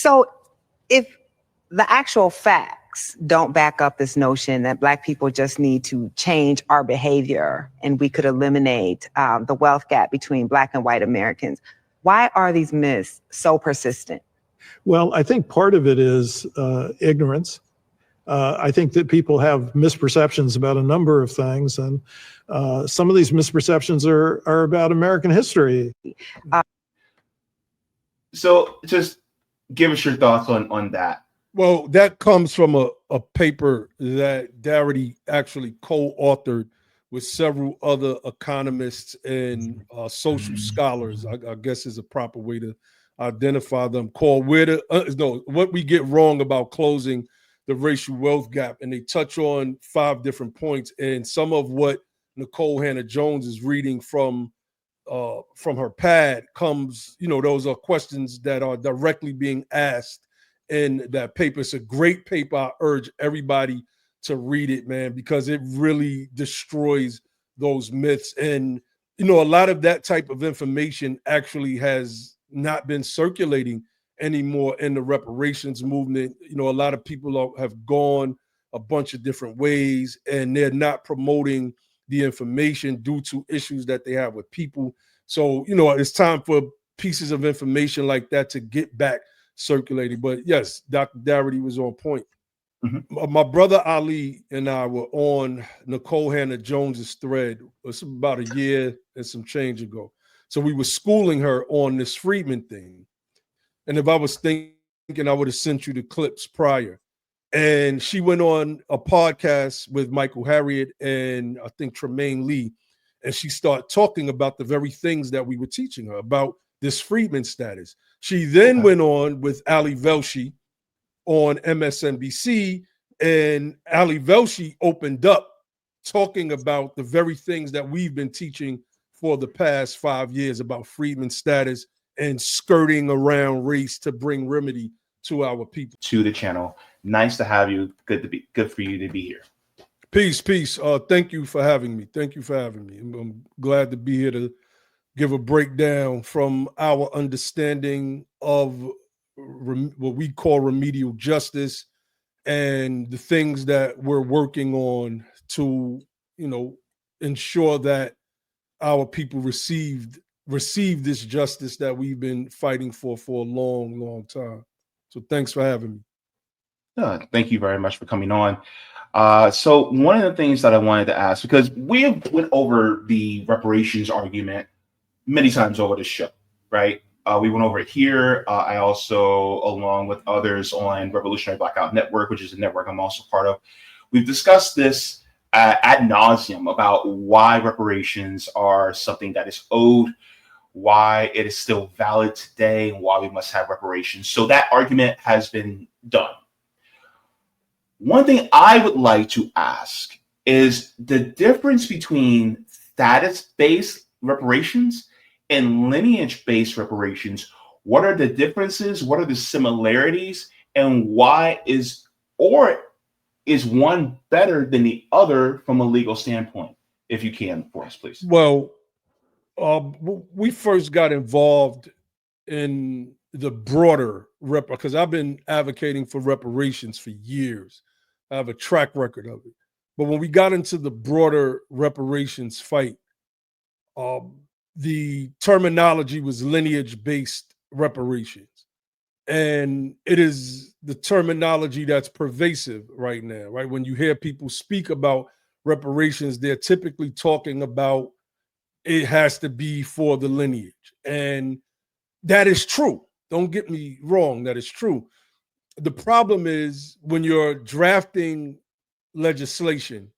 So if the actual facts don't back up this notion that Black people just need to change our behavior and we could eliminate the wealth gap between Black and white Americans, why are these myths so persistent? Well, I think part of it is ignorance. I think that people have misperceptions about a number of things, and some of these misperceptions are about American history. So just give us your thoughts on that. Well, that comes from a paper that Darity actually co-authored with several other economists and social scholars, I guess is a proper way to identify them, called What We Get Wrong About Closing the Racial Wealth Gap. And they touch on 5 different points, and some of what Nicole Hannah-Jones is reading from her pad comes, those are questions that are directly being asked in that paper. It's a great paper. I urge everybody to read it, man, because it really destroys those myths. And, a lot of that type of information actually has not been circulating anymore in the reparations movement. A lot of people have gone a bunch of different ways, and they're not promoting the information due to issues that they have with people. So, it's time for pieces of information like that to get back circulating. But yes, Dr. Darity was on point. Mm-hmm. My brother Ali and I were on Nicole Hannah-Jones's thread. It's about a year and some change ago. So we were schooling her on this Freedmen thing. And if I was thinking, I would have sent you the clips prior. And she went on a podcast with Michael Harriot and I think Tremaine Lee. And she started talking about the very things that we were teaching her about this Freedman status. She then went on with Ali Velshi on MSNBC, and Ali Velshi opened up talking about the very things that we've been teaching for the past 5 years about Freedman status and skirting around race to bring remedy to our people. To the channel. Nice to have you. Good for you to be here. Peace. Thank you for having me. I'm glad to be here to give a breakdown from our understanding of what we call remedial justice and the things that we're working on to, ensure that our people receive this justice that we've been fighting for a long, long time. So thanks for having me. Thank you very much for coming on. So one of the things that I wanted to ask, because we have went over the reparations argument many times over the show, right? We went over it here. I also, along with others on Revolutionary Blackout Network, which is a network I'm also part of, we've discussed this ad nauseum about why reparations are something that is owed, why it is still valid today, and why we must have reparations. So that argument has been done. One thing I would like to ask is the difference between status-based reparations and lineage-based reparations. What are the differences? What are the similarities? And why is one better than the other from a legal standpoint? If you can, for us, please. Well, we first got involved in the broader because I've been advocating for reparations for years. I have a track record of it. But when we got into the broader reparations fight, the terminology was lineage-based reparations. And it is the terminology that's pervasive right now, right? When you hear people speak about reparations, they're typically talking about it has to be for the lineage. And that is true. Don't get me wrong, that is true. The problem is when you're drafting legislation,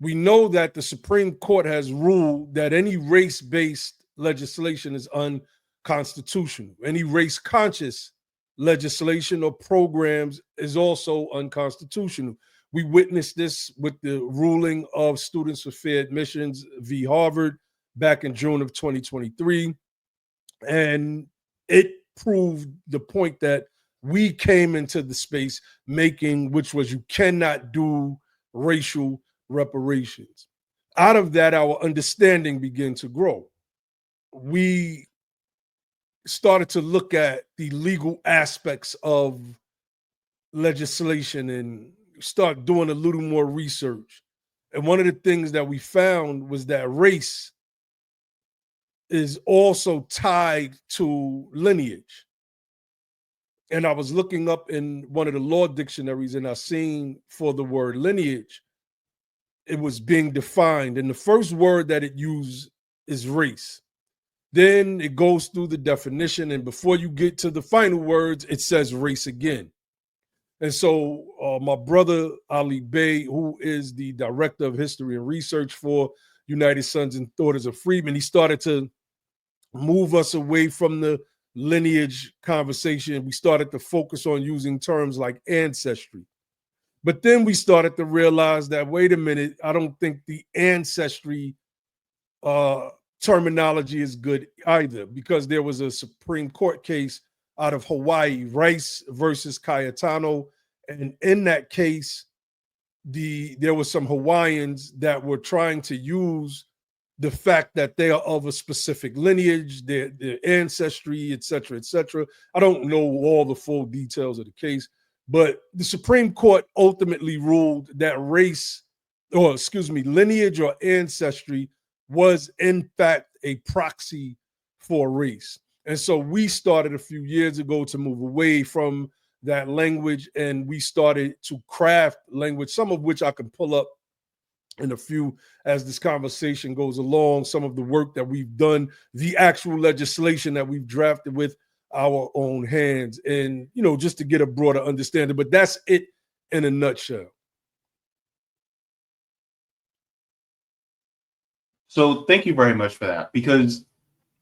we know that the Supreme Court has ruled that any race-based legislation is unconstitutional. Any race-conscious legislation or programs is also unconstitutional. We witnessed this with the ruling of Students for Fair Admissions v. Harvard back in June of 2023. And it proved the point that we came into the space making, which was you cannot do racial reparations. Out of that, our understanding began to grow. We started to look at the legal aspects of legislation and start doing a little more research. And one of the things that we found was that race is also tied to lineage. And I was looking up in one of the law dictionaries, and I seen for the word lineage, it was being defined. And the first word that it used is race. Then it goes through the definition, and before you get to the final words, it says race again. And so my brother Ali Bey, who is the director of history and research for United Sons and Daughters of Freedmen, he started to move us away from the lineage conversation. We started to focus on using terms like ancestry. But then we started to realize that, wait a minute, I don't think the ancestry terminology is good either, because there was a Supreme Court case out of Hawaii, Rice versus Cayetano. And in that case, there were some Hawaiians that were trying to use the fact that they are of a specific lineage, their ancestry, et cetera, et cetera. I don't know all the full details of the case, but the Supreme Court ultimately ruled that lineage or ancestry was in fact a proxy for race. And so we started a few years ago to move away from that language, and we started to craft language, some of which I can pull up in a few as this conversation goes along, some of the work that we've done, the actual legislation that we've drafted with our own hands, and, you know, just to get a broader understanding. But that's it in a nutshell. So thank you very much for that, because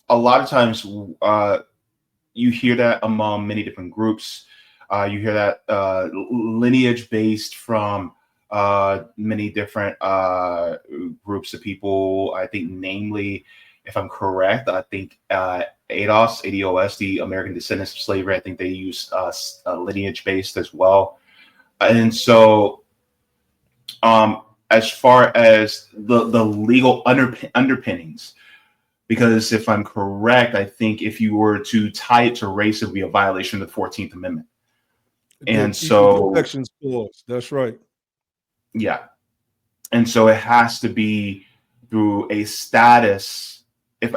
a lot of times you hear that among many different groups. You hear that lineage based from many different groups of people. I think, namely, if I'm correct, I think ADOS, the American Descendants of Slavery, I think they use lineage based as well. And so as far as the legal underpinnings, because if I'm correct, I think if you were to tie it to race, it would be a violation of the 14th Amendment. And so protections clause, that's right. Yeah. And so it has to be through a status. If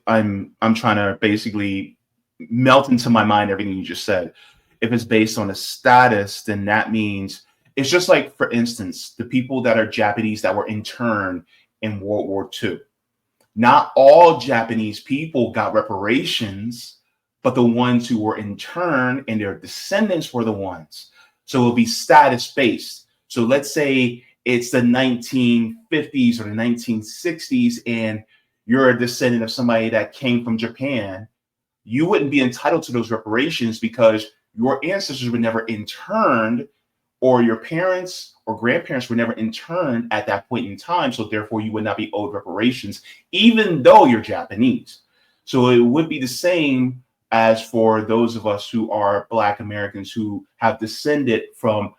I'm trying to basically melt into my mind everything you just said, if it's based on a status, then that means it's just like, for instance, the people that are Japanese that were interned in World War II. Not all Japanese people got reparations, but the ones who were interned and their descendants were the ones. So it'll be status based. So let's say it's the 1950s or the 1960s, and you're a descendant of somebody that came from Japan. You wouldn't be entitled to those reparations because your ancestors were never interned, or your parents or grandparents were never interned at that point in time. So therefore, you would not be owed reparations, even though you're Japanese. So it would be the same as for those of us who are Black Americans who have descended from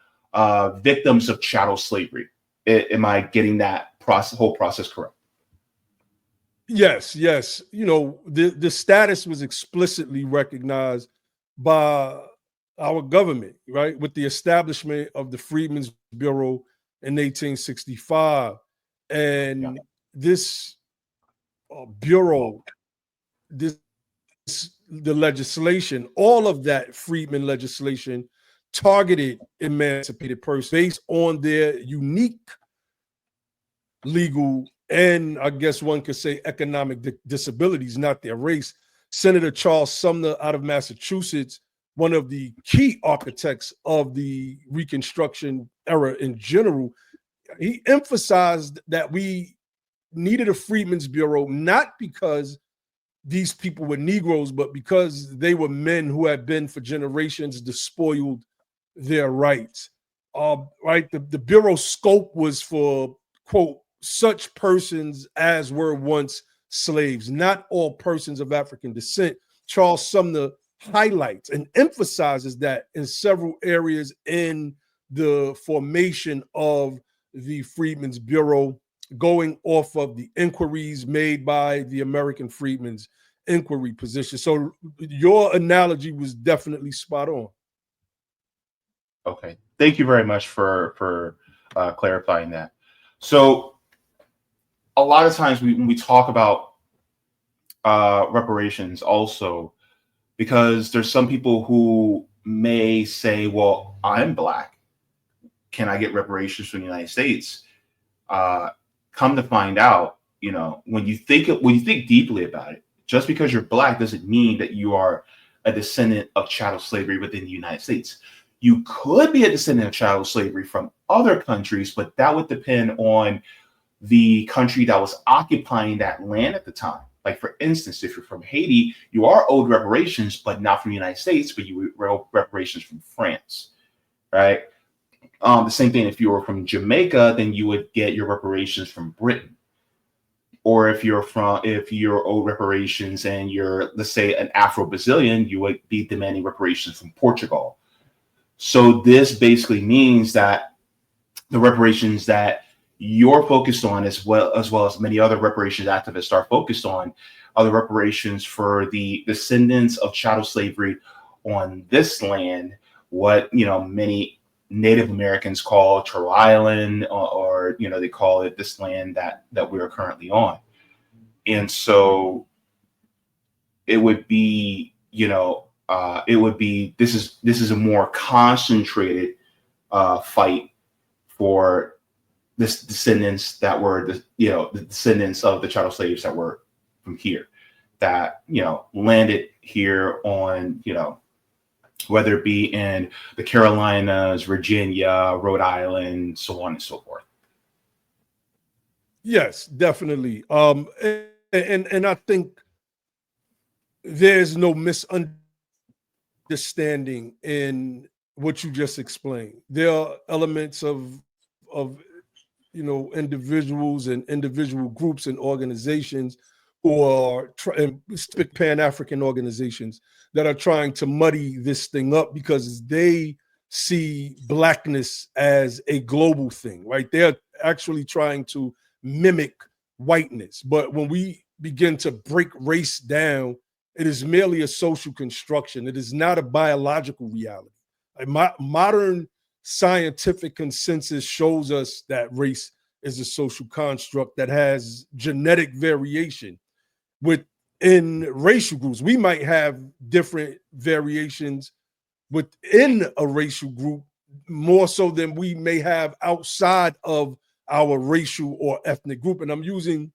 victims of chattel slavery. Am I getting that whole process correct? Yes. You know, the status was explicitly recognized by our government, right, with the establishment of the Freedmen's Bureau in 1865. And this bureau, the legislation, all of that Freedmen legislation targeted emancipated persons based on their unique legal and, I guess one could say, economic disabilities, not their race. Senator Charles Sumner out of Massachusetts, one of the key architects of the Reconstruction era in general, he emphasized that we needed a Freedmen's Bureau, not because these people were Negroes, but because they were men who had been for generations despoiled their rights. Right, the Bureau's scope was for, quote, such persons as were once slaves, not all persons of African descent. Charles Sumner highlights and emphasizes that in several areas in the formation of the Freedmen's Bureau, going off of the inquiries made by the American Freedmen's inquiry position. So your analogy was definitely spot on. Okay, thank you very much for clarifying that. So a lot of times when we talk about reparations, also because there's some people who may say, "Well, I'm Black. Can I get reparations from the United States?" Come to find out, when you think deeply about it, just because you're Black doesn't mean that you are a descendant of chattel slavery within the United States. You could be a descendant of chattel slavery from other countries, but that would depend on the country that was occupying that land at the time. Like, for instance, if you're from Haiti, you are owed reparations, but not from the United States, but you were owed reparations from France, right? The same thing if you were from Jamaica, then you would get your reparations from Britain. Or if you're owed reparations and you're, let's say, an Afro-Brazilian, you would be demanding reparations from Portugal. So this basically means that the reparations that you're focused on, as well as many other reparations activists are focused on, are the reparations for the descendants of chattel slavery on this land, what many Native Americans call Turtle Island, or they call it this land that we are currently on. And so it would be, this is a more concentrated fight for this descendants that were the descendants of the chattel slaves that were from here, that landed here on whether it be in the Carolinas, Virginia, Rhode Island, so on and so forth. Yes, definitely. And I think there's no misunderstanding in what you just explained. There are elements of individuals and individual groups and organizations who are Pan-African organizations that are trying to muddy this thing up because they see Blackness as a global thing, right? They're actually trying to mimic whiteness. But when we begin to break race down, it is merely a social construction. It is not a biological reality. Modern scientific consensus shows us that race is a social construct that has genetic variation. Within racial groups, we might have different variations within a racial group, more so than we may have outside of our racial or ethnic group. And I'm using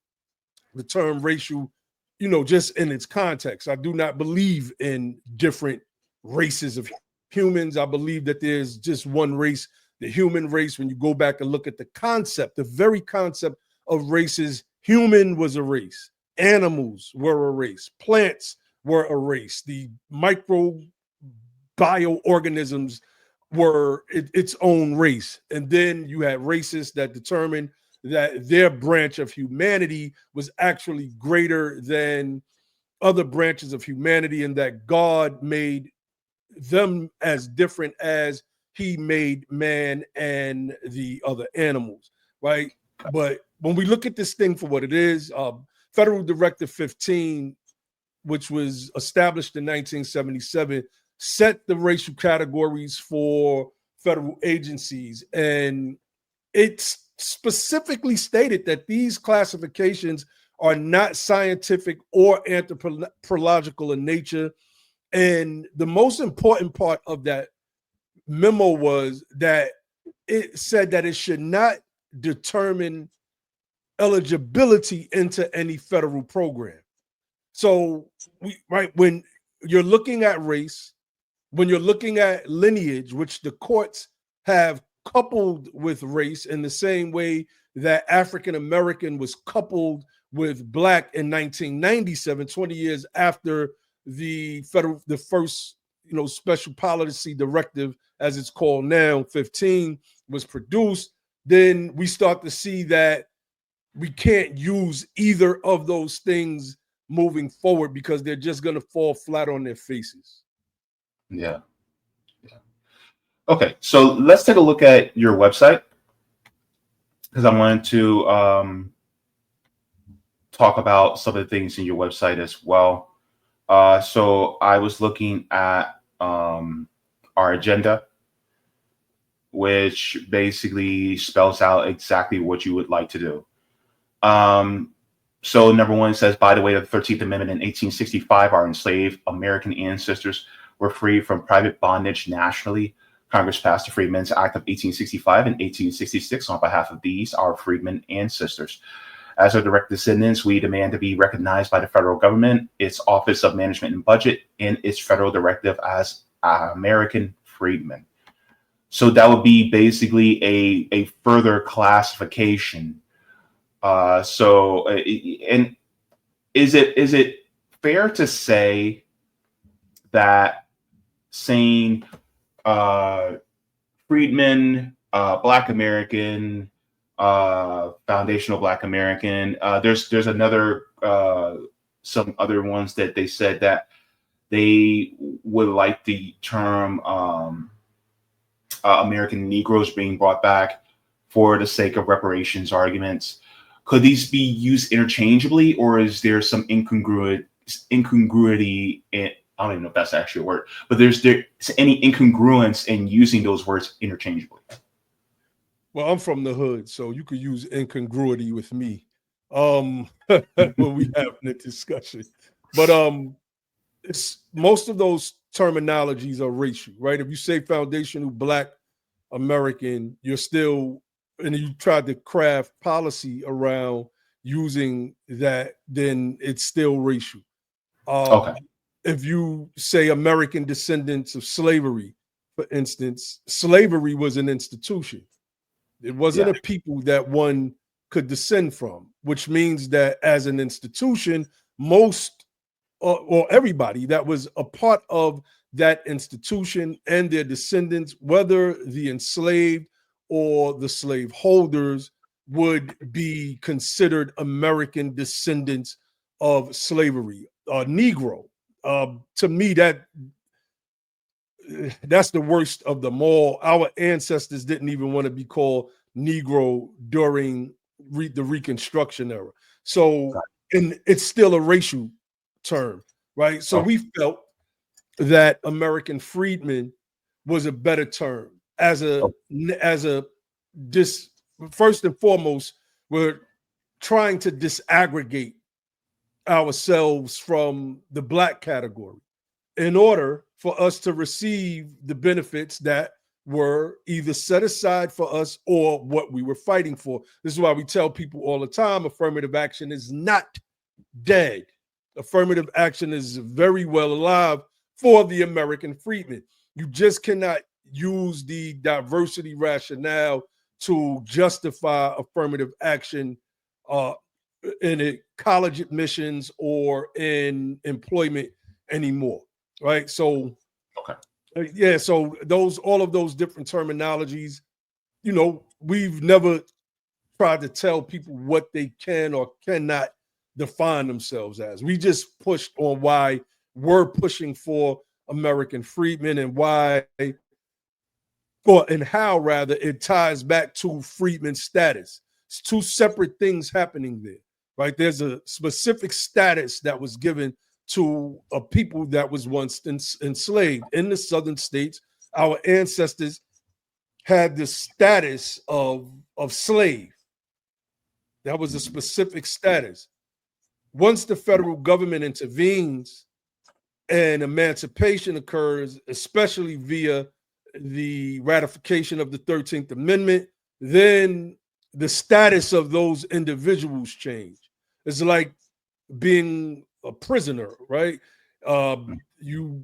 the term racial, just in its context. I do not believe in different races of humans. I believe that there's just one race, the human race. When you go back and look at the concept, the very concept of races, human was a race, animals were a race, plants were a race, the microbioorganisms were its own race. And then you had racists that determined that their branch of humanity was actually greater than other branches of humanity, and that God made them as different as he made man and the other animals, right? But when we look at this thing for what it is, Federal Directive 15, which was established in 1977, set the racial categories for federal agencies. And it's specifically stated that these classifications are not scientific or anthropological in nature. And the most important part of that memo was that it said that it should not determine eligibility into any federal program. So when you're looking at race, when you're looking at lineage, which the courts have coupled with race in the same way that African American was coupled with Black in 1997, 20 years after the first special policy directive, as it's called now, 15, was produced, then we start to see that we can't use either of those things moving forward because they're just going to fall flat on their faces. Yeah. Okay, so let's take a look at your website, because I wanted to talk about some of the things in your website as well. So I was looking at our agenda, which basically spells out exactly what you would like to do. So number one says, by the way, the 13th Amendment in 1865, our enslaved American ancestors were free from private bondage nationally. Congress passed the Freedmen's Act of 1865 and 1866 on behalf of these, our freedmen ancestors. As our direct descendants, we demand to be recognized by the federal government, its Office of Management and Budget, and its federal directive as American freedmen. So that would be basically a further classification. And is it fair to say that saying freedmen, Black American, foundational Black American, there's another some other ones that they said that they would like the term American Negroes being brought back for the sake of reparations arguments. Could these be used interchangeably, or is there some incongruity in, I don't even know if that's actually a word, but there's any incongruence in using those words interchangeably? Well, I'm from the hood, so you could use incongruity with me when we have the discussion. But it's most of those terminologies are racial, right? If you say foundational Black American, you're still, and you tried to craft policy around using that, then it's still racial. Okay. If you say American descendants of slavery, for instance, slavery was an institution. It wasn't a people that one could descend from, which means that as an institution, most or everybody that was a part of that institution and their descendants, whether the enslaved or the slave holders, would be considered American descendants of slavery. Negro, to me, that's the worst of them all. Our ancestors didn't even want to be called Negro during the Reconstruction era. So, and it's still a racial term, right? So we felt that American freedmen was a better term first and foremost, we're trying to disaggregate ourselves from the Black category in order for us to receive the benefits that were either set aside for us or what we were fighting for. This is why we tell people all the time, affirmative action is not dead. Affirmative action is very well alive for the American freedmen. You just cannot use the diversity rationale to justify affirmative action in college admissions or in employment anymore, right? So, so all of those different terminologies, we've never tried to tell people what they can or cannot define themselves as. We just pushed on why we're pushing for American freedmen and how it ties back to freedmen status. It's two separate things happening there, right? There's a specific status that was given to a people that was once enslaved in the southern states. Our ancestors had the status of slave. That was a specific status. Once the federal government intervenes and emancipation occurs, especially via the ratification of the 13th Amendment, then the status of those individuals change. It's like being a prisoner, right? You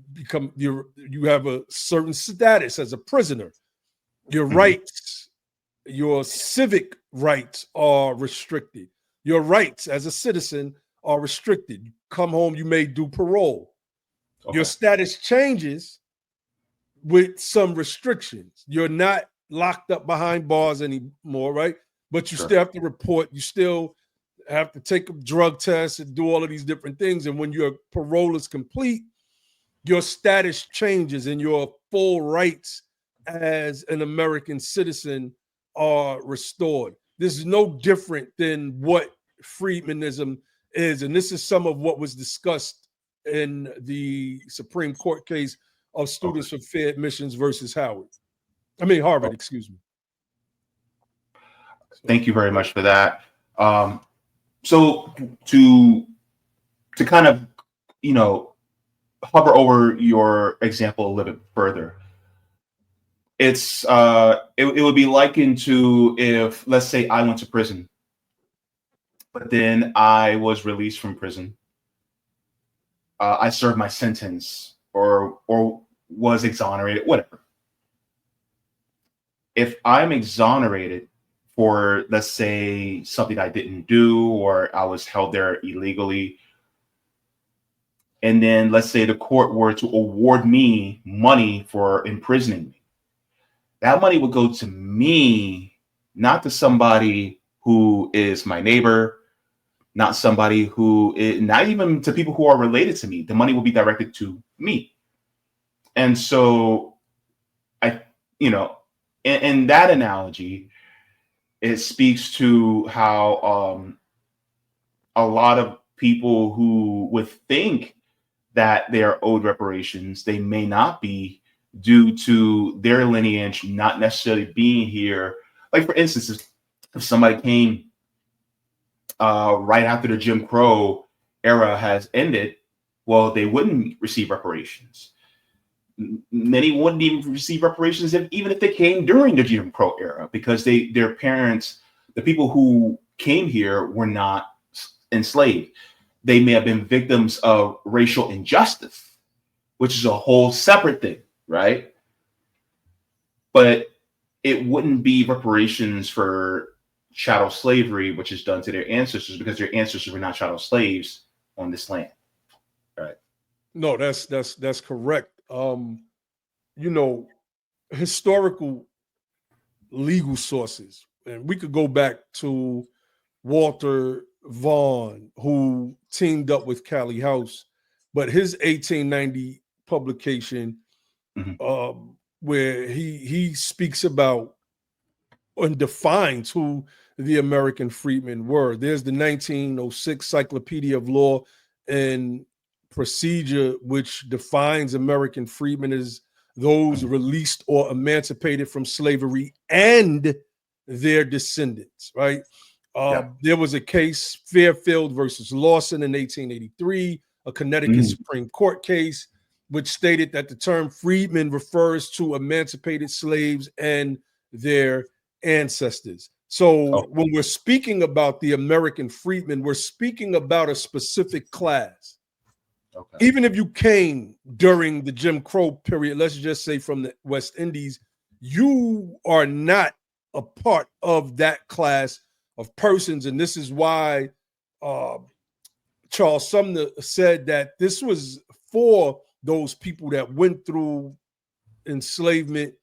have a certain status as a prisoner. Your rights, your civic rights are restricted. Your rights as a citizen are restricted. You come home, you may do parole. Your status changes with some restrictions. You're not locked up behind bars anymore, right? But you still have to report. You still have to take a drug test and do all of these different things. And when your parole is complete, your status changes and your full rights as an American citizen are restored. This is no different than what freedmanism is. And this is some of what was discussed in the Supreme Court case of Students for Fair Admissions versus Harvard, excuse me. Thank you very much for that. So to kind of, hover over your example a little bit further, it's it would be likened to if, let's say, I went to prison, but then I was released from prison. I served my sentence or was exonerated, whatever. If I'm exonerated for, let's say, something I didn't do, or I was held there illegally, and then let's say the court were to award me money for imprisoning me, that money would go to me, not to somebody who is my neighbor, not somebody who is, not even to people who are related to me. The money will be directed to me. And so in that analogy, it speaks to how a lot of people who would think that they are owed reparations, they may not be, due to their lineage not necessarily being here. Like, for instance, if somebody came right after the Jim Crow era has ended, well, they wouldn't receive reparations. Many wouldn't even receive reparations even if they came during the Jim Crow era, because their parents, the people who came here, were not enslaved. They may have been victims of racial injustice, which is a whole separate thing, right? But it wouldn't be reparations for chattel slavery, which is done to their ancestors, because their ancestors were not chattel slaves on this land, right? No, that's correct. Historical legal sources, and we could go back to Walter Vaughn, who teamed up with Callie House, but his 1890 publication, where he speaks about and defines who the American freedmen were. There's the 1906 Cyclopedia of Law and Procedure, which defines American freedmen as those released or emancipated from slavery and their descendants, right? There was a case, Fairfield versus Lawson, in 1883, a Connecticut Supreme Court case, which stated that the term freedmen refers to emancipated slaves and their ancestors. So when we're speaking about the American freedmen, we're speaking about a specific class. Even if you came during the Jim Crow period, let's just say from the West Indies, you are not a part of that class of persons. And this is why Charles Sumner said that this was for those people that went through enslavement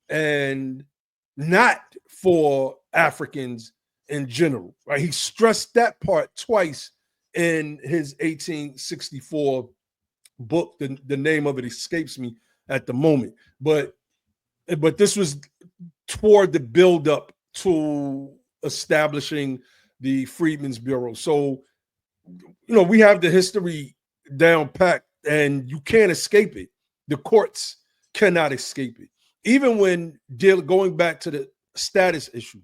and not for Africans in general, right? He stressed that part twice in his 1864 book. The name of it escapes me at the moment, but this was toward the buildup to establishing the Freedmen's Bureau. So, we have the history down packed, and you can't escape it. The courts cannot escape it. Even when going back to the status issue,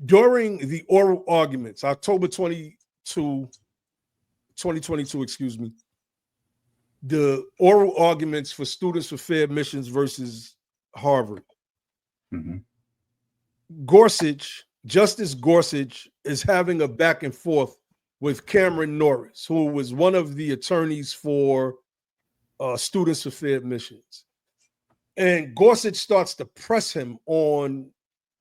during the oral arguments, October 2022, excuse me, the oral arguments for Students for Fair Admissions versus Harvard, Justice Gorsuch is having a back and forth with Cameron Norris, who was one of the attorneys for Students for Fair Admissions. And Gorsuch starts to press him on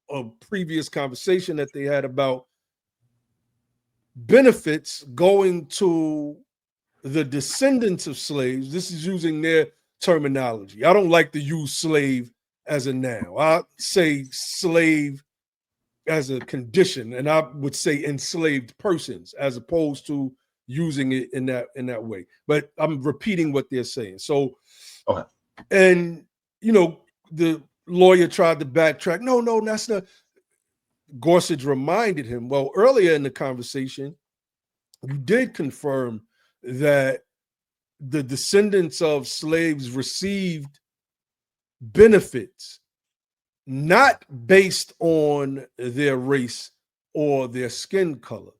a previous conversation that they had about benefits going to the descendants of slaves. This is using their terminology. I don't like to use slave as a noun. I say slave as a condition, and I would say enslaved persons as opposed to using it in that way. But I'm repeating what they're saying. So, and the lawyer tried to backtrack. No, that's not. Gorsuch reminded him, well, earlier in the conversation, you did confirm that the descendants of slaves received benefits not based on their race or their skin color.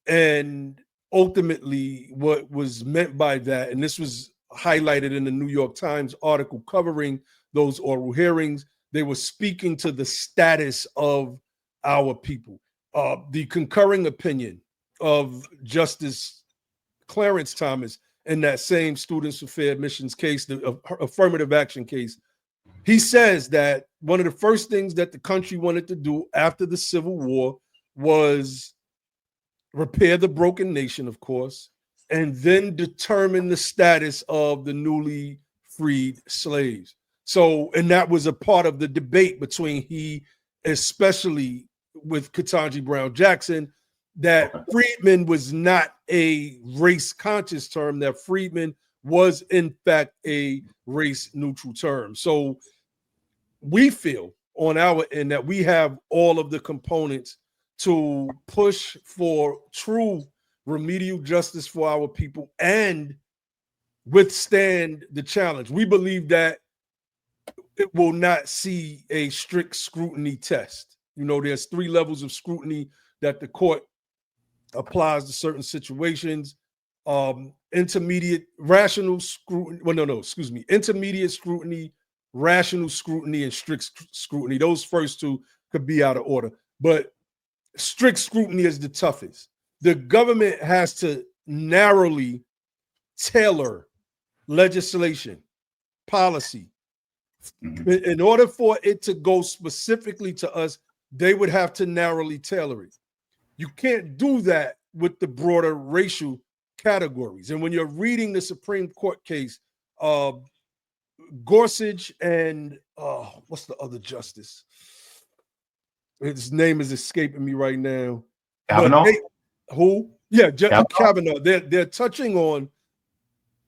And ultimately, what was meant by that, and this was highlighted in the New York Times article covering those oral hearings, they were speaking to the status of our people. The concurring opinion of Justice Clarence Thomas in that same Students for Fair Admissions case, the affirmative action case, he says that one of the first things that the country wanted to do after the Civil War was repair the broken nation, of course, and then determine the status of the newly freed slaves. So, and that was a part of the debate between he, especially with Ketanji Brown Jackson, that freedmen was not a race conscious term, that freedmen was in fact a race neutral term. So we feel on our end that we have all of the components to push for true remedial justice for our people and withstand the challenge. We believe that it will not see a strict scrutiny test. You know, there's 3 levels of scrutiny that the court applies to certain situations. Intermediate, rational scrutiny. Well, no, excuse me. Intermediate scrutiny, rational scrutiny, and strict scrutiny. Those first 2 could be out of order, but strict scrutiny is the toughest. The government has to narrowly tailor legislation, policy. In order for it to go specifically to us, they would have to narrowly tailor it. You can't do that with the broader racial categories. And when you're reading the Supreme Court case, Gorsuch and what's the other justice? His name is escaping me right now. Kavanaugh? Who? Yeah, Kavanaugh. They're touching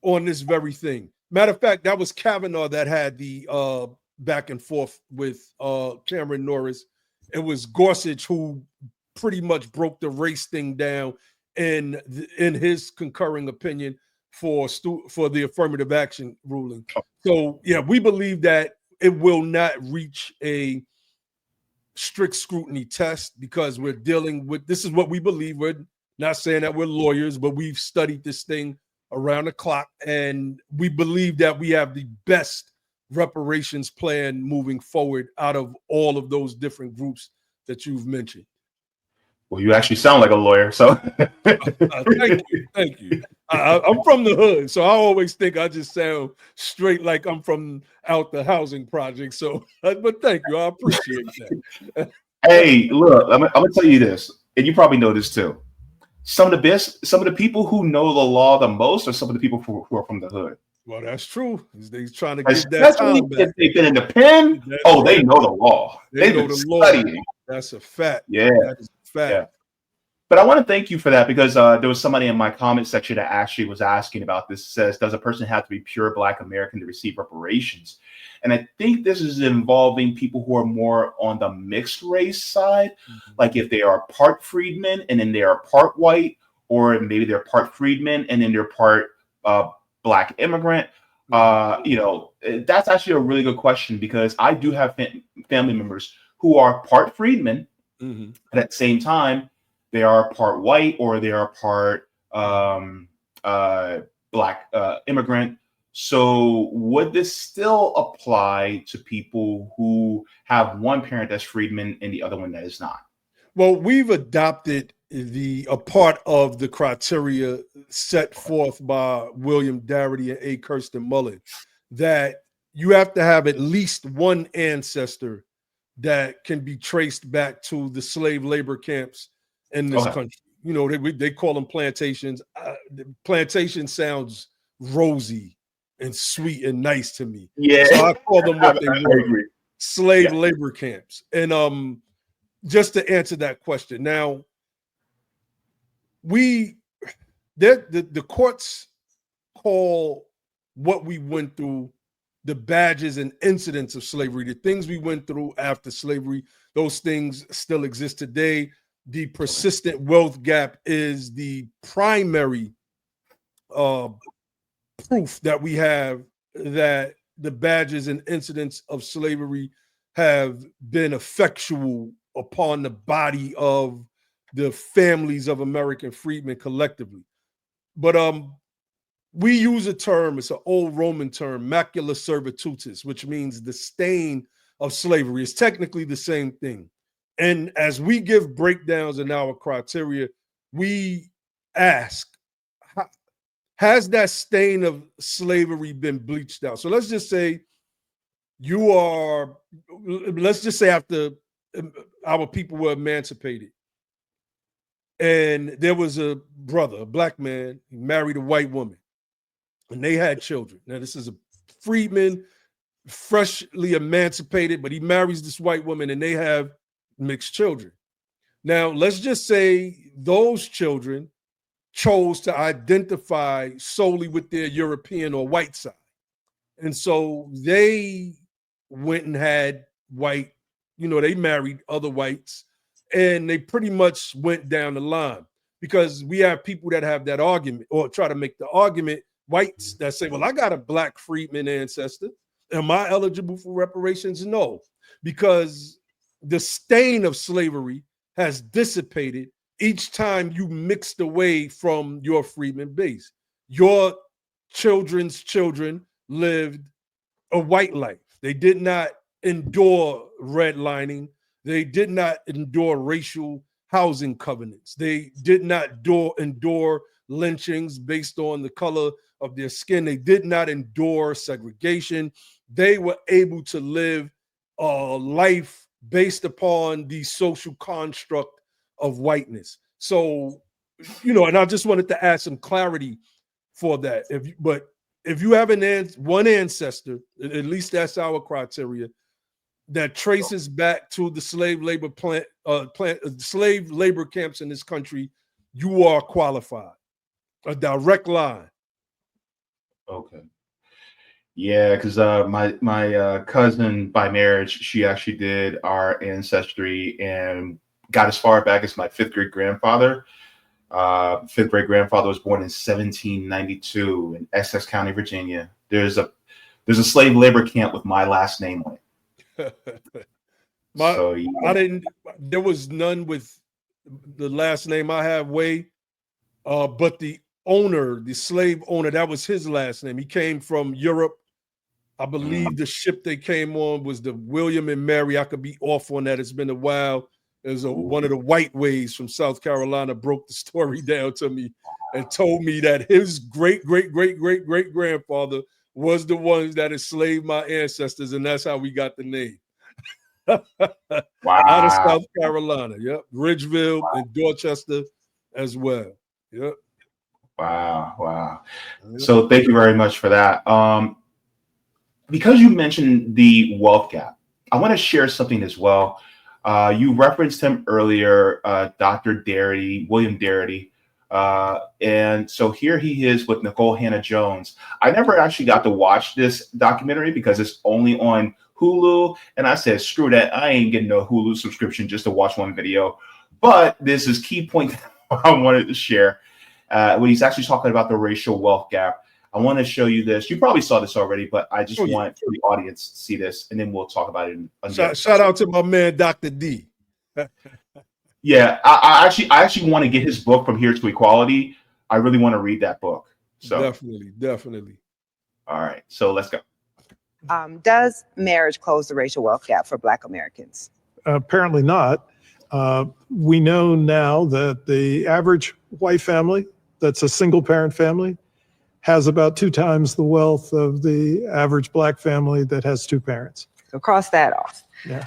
on this very thing. Matter of fact, that was Kavanaugh that had the back and forth with Cameron Norris. It was Gorsuch who pretty much broke the race thing down in his concurring opinion for the affirmative action ruling. So yeah, we believe that it will not reach a strict scrutiny test because we're dealing with, this is what we believe. We're not saying that we're lawyers, but we've studied this thing around the clock, and we believe that we have the best reparations plan moving forward out of all of those different groups that you've mentioned. Well, you actually sound like a lawyer, so thank you. I'm from the hood, so I always think I just sound straight like I'm from out the housing project. So, but thank you, I appreciate that. Hey, look, I'm gonna tell you this, and you probably know this too. Some of the people who know the law the most are some of the people who are from the hood. Well, that's true. They're trying to get that time back. If they've been in the pen, they know the law. They've been studying. That's a fact. Yeah, that is a fact. Yeah. But I want to thank you for that, because there was somebody in my comment section that actually was asking about this. It says, does a person have to be pure Black American to receive reparations? And I think this is involving people who are more on the mixed race side. Mm-hmm. Like if they are part freedmen and then they are part white, or maybe they're part freedmen and then they're part Black immigrant. You know, that's actually a really good question, because I do have family members who are part freedmen, mm-hmm. but at the same time, they are part white or they are part Black immigrant. So would this still apply to people who have one parent that's freedman and the other one that is not? Well, we've adopted a part of the criteria set forth by William Darity and A. Kirsten Mullen, that you have to have at least one ancestor that can be traced back to the slave labor camps in this country. You know, they call them plantations. Plantation sounds rosy and sweet and nice to me. Yeah. So I call them what they were, slave labor camps. And just to answer that question, now, the courts call what we went through the badges and incidents of slavery, the things we went through after slavery. Those things still exist today. The persistent wealth gap is the primary proof that we have that the badges and incidents of slavery have been effectual upon the body of the families of American freedmen collectively. But we use a term, it's an old Roman term, macula servitutis, which means the stain of slavery. It's technically the same thing. And as we give breakdowns in our criteria, we ask, has that stain of slavery been bleached out? So let's just say after our people were emancipated, and there was a brother, a black man, he married a white woman, and they had children. Now, this is a freedman, freshly emancipated, but he marries this white woman, and they have mixed children. Now, let's just say those children chose to identify solely with their European or white side. And so they went and had white, they married other whites, and they pretty much went down the line, because we have people that have that argument, or try to make the argument, whites that say, well, I got a black freedman ancestor. Am I eligible for reparations? No, because the stain of slavery has dissipated each time you mixed away from your freedman base. Your children's children lived a white life. They did not endure redlining. They did not endure racial housing covenants. They did not endure lynchings based on the color of their skin. They did not endure segregation. They were able to live a life based upon the social construct of whiteness. So, and I just wanted to add some clarity for that. If you have one ancestor, at least that's our criteria, that traces back to the slave labor slave labor camps in this country, you are qualified. A direct line. Okay. Yeah, because my cousin by marriage, she actually did our ancestry and got as far back as my fifth great grandfather. Fifth great grandfather was born in 1792 in Essex County, Virginia. There's a slave labor camp with my last name on it. There was none with the last name I have, Way, but the slave owner, that was his last name. He came from Europe. I believe the ship they came on was the William and Mary. I could be off on that. It's been a while. There's one of the white Ways from South Carolina broke the story down to me and told me that his great grandfather was the one that enslaved my ancestors, and that's how we got the name. Wow. Out of South Carolina. Yep. Ridgeville and Dorchester as well. Yep. Wow. So thank you very much for that. Because you mentioned the wealth gap, I want to share something as well. You referenced him earlier, Dr. Darity, William Darity. And so here he is with Nicole Hannah-Jones. I never actually got to watch this documentary because it's only on Hulu. And I said, screw that. I ain't getting a Hulu subscription just to watch one video. But this is key point I wanted to share. When he's actually talking about the racial wealth gap. I want to show you this. You probably saw this already, but I just want the audience to see this, and then we'll talk about it. Shout out to my man, Dr. D. Yeah, I actually want to get his book, From Here to Equality. I really want to read that book. So Definitely. All right, so let's go. Does marriage close the racial wealth gap for Black Americans? Apparently not. We know now that the average white family, that's a single parent family, has about 2 times the wealth of the average Black family that has 2 parents. So cross that off. Yeah.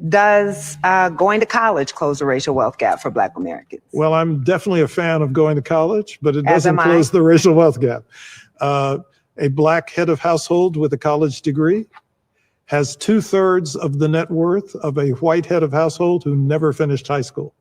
Does going to college close the racial wealth gap for Black Americans? Well, I'm definitely a fan of going to college, but it doesn't close the racial wealth gap. A Black head of household with a college degree has 2/3 of the net worth of a white head of household who never finished high school.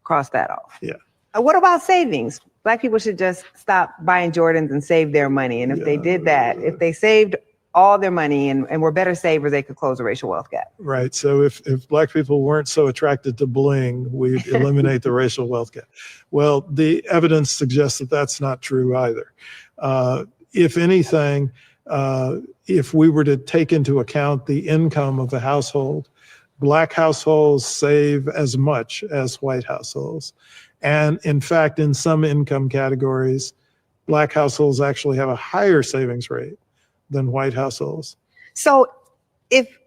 Cross that off. Yeah. What about savings? Black people should just stop buying Jordans and save their money. And if they did that, if they saved all their money and were better savers, they could close the racial wealth gap. Right. So if Black people weren't so attracted to bling, we'd eliminate the racial wealth gap. Well, the evidence suggests that that's not true either. If anything, if we were to take into account the income of a household, Black households save as much as white households. And in fact, in some income categories, Black households actually have a higher savings rate than white households. So if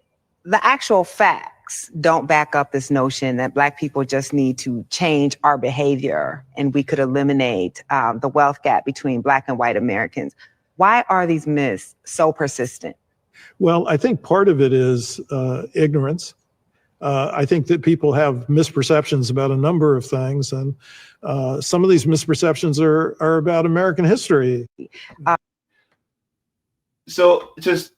the actual facts don't back up this notion that Black people just need to change our behavior and we could eliminate the wealth gap between Black and white Americans, why are these myths so persistent? Well, I think part of it is ignorance. I think that people have misperceptions about a number of things, and some of these misperceptions are about American history. So just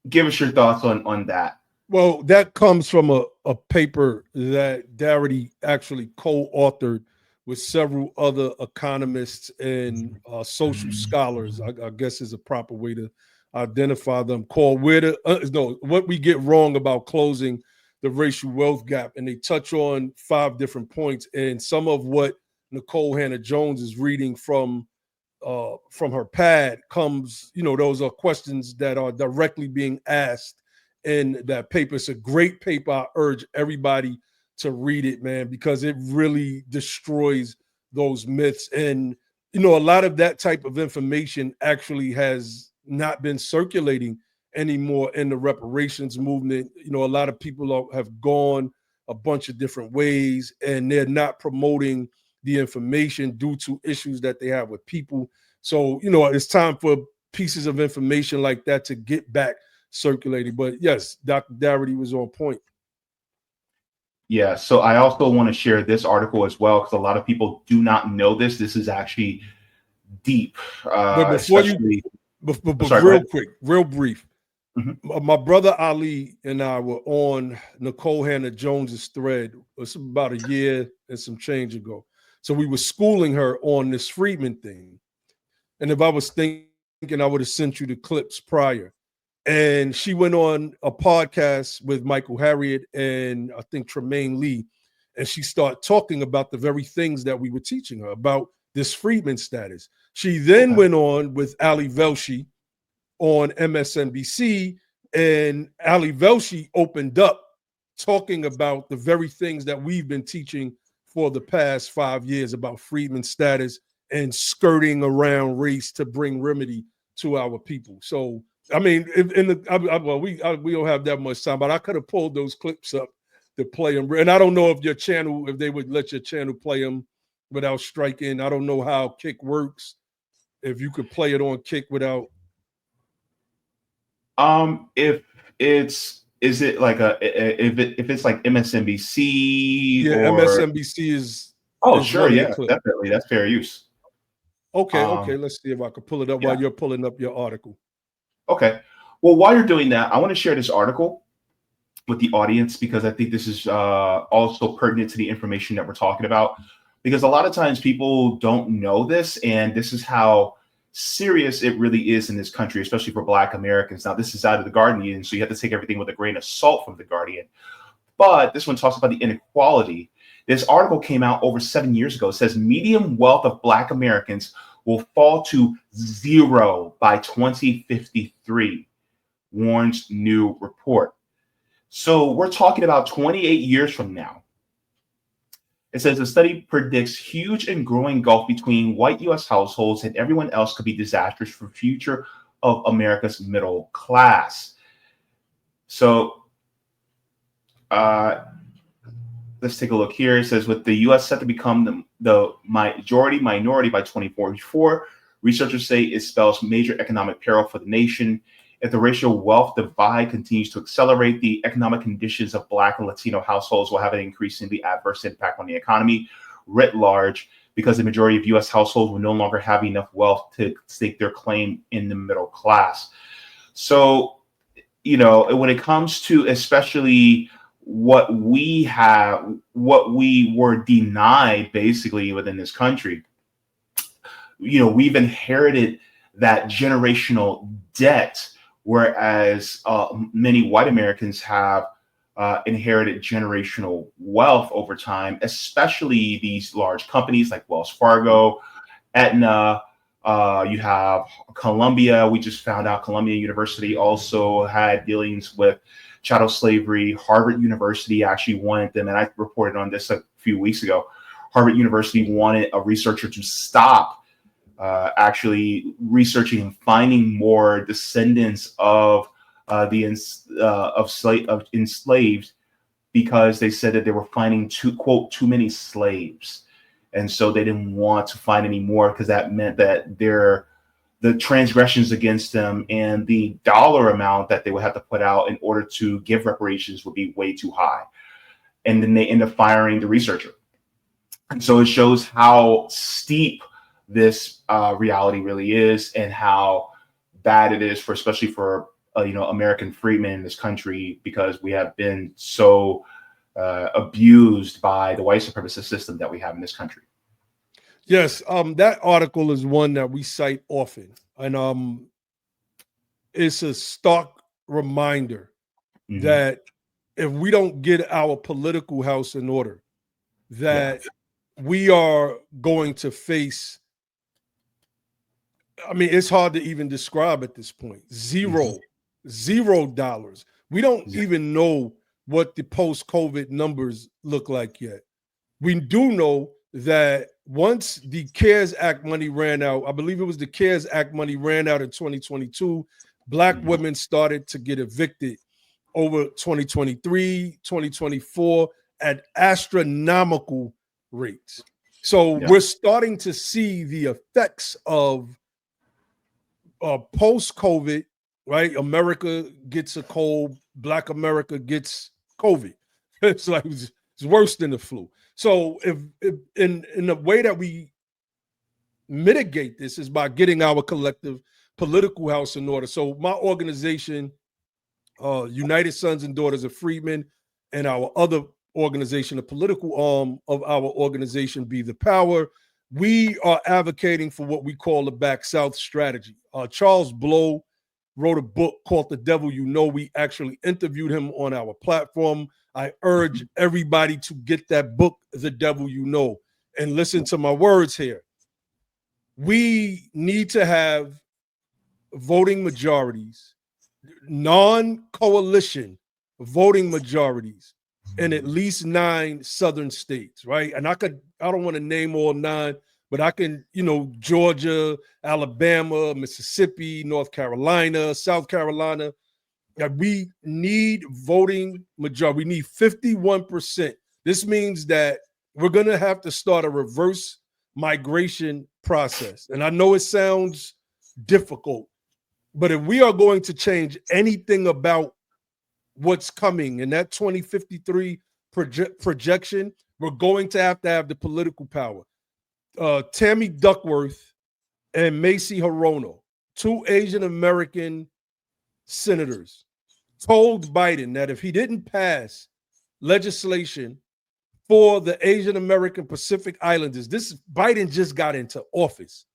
give us your thoughts on that. Well, that comes from a paper that Darity actually co-authored with several other economists and social scholars, I guess is a proper way to identify them, called What We Get Wrong About Closing the Racial Wealth Gap. And they touch on 5 different points. And some of what Nicole Hannah-Jones is reading from her pad comes, those are questions that are directly being asked in that paper. It's a great paper. I urge everybody to read it, man, because it really destroys those myths. And, a lot of that type of information actually has not been circulating anymore in the reparations movement. A lot of people have gone a bunch of different ways, and they're not promoting the information due to issues that they have with people. So, it's time for pieces of information like that to get back circulating. But yes, Dr. Darity was on point. Yeah, so I also want to share this article as well, because a lot of people do not know this. This is actually deep. But before real brief. Mm-hmm. My brother Ali and I were on Nicole Hannah-Jones's thread. It's about a year and some change ago. So we were schooling her on this Freedmen thing. And if I was thinking, I would have sent you the clips prior. And she went on a podcast with Michael Harriot and I think Tremaine Lee. And she started talking about the very things that we were teaching her about this Freedmen status. She then went on with Ali Velshi on MSNBC, and Ali Velshi opened up talking about the very things that we've been teaching for the past 5 years about Freedmen status and skirting around race to bring remedy to our people. So, I mean, we don't have that much time, but I could have pulled those clips up to play them. And I don't know if if they would let your channel play them without striking. I don't know how Kick works. If you could play it on Kick without. If it's like MSNBC? Yeah, or... MSNBC is. Oh, sure, yeah, definitely, that's fair use. Okay, let's see if I can pull it up while you're pulling up your article. Okay, well, while you're doing that, I want to share this article with the audience because I think this is also pertinent to the information that we're talking about. Because a lot of times people don't know this, and this is how serious it really is in this country, especially for Black Americans. Now, this is out of the Guardian, so you have to take everything with a grain of salt from the Guardian. But this one talks about the inequality. This article came out over 7 years ago. It says median wealth of Black Americans will fall to 0 by 2053, warns new report. So we're talking about 28 years from now. It says the study predicts huge and growing gulf between white U.S. households and everyone else could be disastrous for the future of America's middle class. So let's take a look here. It says with the U.S. set to become the majority minority by 2044, researchers say it spells major economic peril for the nation. If the racial wealth divide continues to accelerate, the economic conditions of Black and Latino households will have an increasingly adverse impact on the economy writ large, because the majority of U.S. households will no longer have enough wealth to stake their claim in the middle class. So, when it comes to especially what we were denied basically within this country, we've inherited that generational debt whereas many white Americans have inherited generational wealth over time, especially these large companies like Wells Fargo, Aetna. You have Columbia. We just found out Columbia University also had dealings with chattel slavery. Harvard University actually wanted them, and I reported on this a few weeks ago. Harvard University wanted a researcher to stop actually researching and finding more descendants of enslaved, because they said that they were finding too many slaves, and so they didn't want to find any more, because that meant that the transgressions against them and the dollar amount that they would have to put out in order to give reparations would be way too high. And then they end up firing the researcher. And so it shows how steep this reality really is, and how bad it is for, especially for American freedmen in this country, because we have been so abused by the white supremacist system that we have in this country. Yes, that article is one that we cite often, and it's a stark reminder that if we don't get our political house in order, that we are going to face, I mean, it's hard to even describe at this point. $0. We don't even know what the post-COVID numbers look like yet. We do know that once the CARES Act money ran out, I believe it was the CARES Act money ran out in 2022, Black women started to get evicted over 2023, 2024 at astronomical rates. So we're starting to see the effects of post-COVID, right? America gets a cold, Black America gets COVID. It's like it's worse than the flu. So if in the way that we mitigate this is by getting our collective political house in order. So my organization, United Sons and Daughters of Freedmen, and our other organization, the political arm of our organization, Be the Power, we are advocating for what we call the Back South strategy. Charles Blow wrote a book called The Devil You Know. We actually interviewed him on our platform. I urge everybody to get that book, The Devil You Know, and listen to my words here. We need to have voting majorities, non-coalition voting majorities in at least 9 southern states, right? And I don't want to name all 9, but I can, Georgia, Alabama, Mississippi, North Carolina, South Carolina. We need voting majority. We need 51%. This means that we're going to have to start a reverse migration process. And I know it sounds difficult, but if we are going to change anything about what's coming in that 2053 projection, we're going to have the political power. Tammy Duckworth and Macy Hirono, 2 Asian American senators, told Biden that if he didn't pass legislation for the Asian American Pacific Islanders, this Biden just got into office,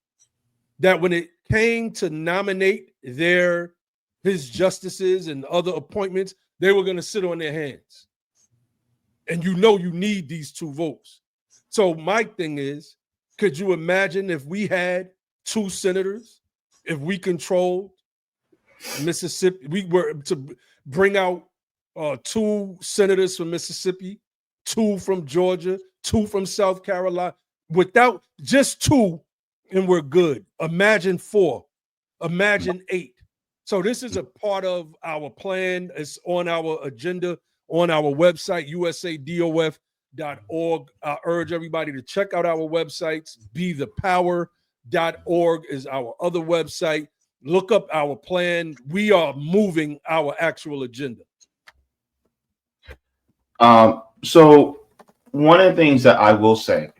that when it came to nominate his justices and other appointments, they were going to sit on their hands. And you need these 2 votes. So my thing is, could you imagine if we had 2 senators, if we controlled Mississippi, we were to bring out 2 senators from Mississippi, 2 from Georgia, 2 from South Carolina, without just 2, and we're good. Imagine 4, imagine 8. So this is a part of our plan. It's on our agenda, on our website, usadof.org. I urge everybody to check out our websites. BeThePower.org is our other website. Look up our plan. We are moving our actual agenda. So one of the things that I will say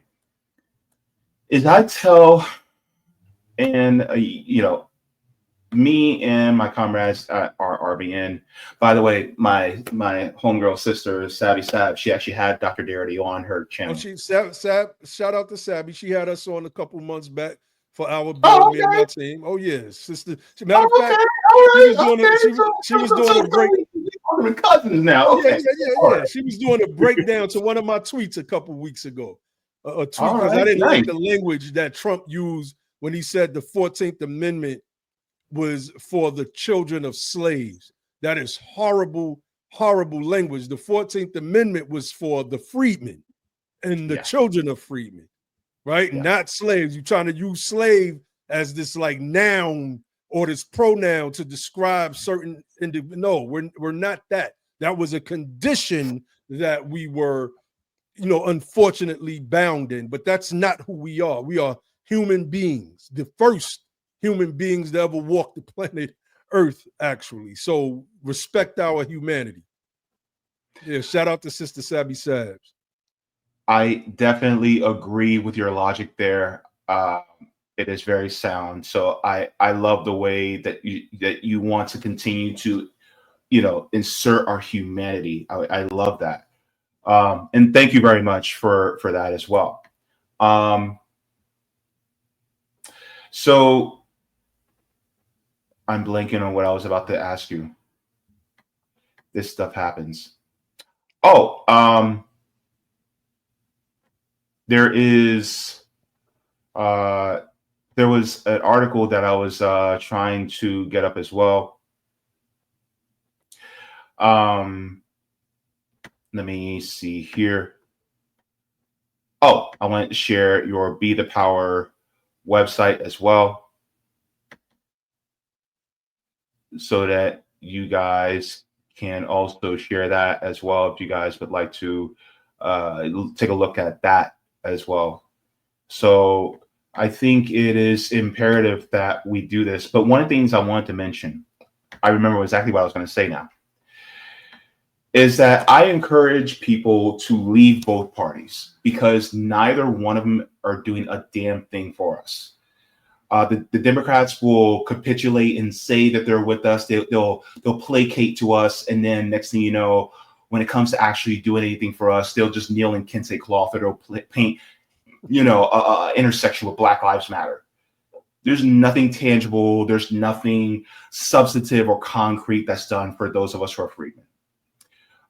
is I tell, and me and my comrades at our RBN, by the way, my homegirl sister, Savvy Sab, she actually had Dr. Darity on her channel. Shout out to Savvy. She had us on a couple months back for our board, me and my team. Oh, yes. Sister. Matter of fact, She was doing a break. Cousins now. Okay. Yeah. She was doing a breakdown to one of my tweets a couple weeks ago. A tweet because I didn't like the language that Trump used when he said the 14th Amendment was for the children of slaves. That is horrible, horrible language. The 14th Amendment was for the freedmen and the children of freedmen, right? Yeah. Not slaves. You're trying to use slave as this like noun or this pronoun to describe certain individuals. No, we're not that. That was a condition that we were, unfortunately bound in, but that's not who we are. We are human beings, the first human beings to ever walk the planet Earth, actually. So respect our humanity. Yeah, shout out to Sister Sabby Sabs. I definitely agree with your logic there. It is very sound. So I love the way that you want to continue to, insert our humanity. I love that. And thank you very much for that as well. So I'm blanking on what I was about to ask you. This stuff happens. Oh, there was an article that I was trying to get up as well. Let me see here. Oh, I wanted to share your Be the Power website as well, so that you guys can also share that as well if you guys would like to take a look at that as well. So I think it is imperative that we do this. But one of the things I wanted to mention, I remember exactly what I was going to say now, is that I encourage people to leave both parties because neither one of them are doing a damn thing for us. The Democrats will capitulate and say that they're with us. They'll placate to us, and then next thing you know, when it comes to actually doing anything for us, they'll just kneel in kente cloth or they'll paint, intersection with Black Lives Matter. There's nothing tangible. There's nothing substantive or concrete that's done for those of us who are freedmen.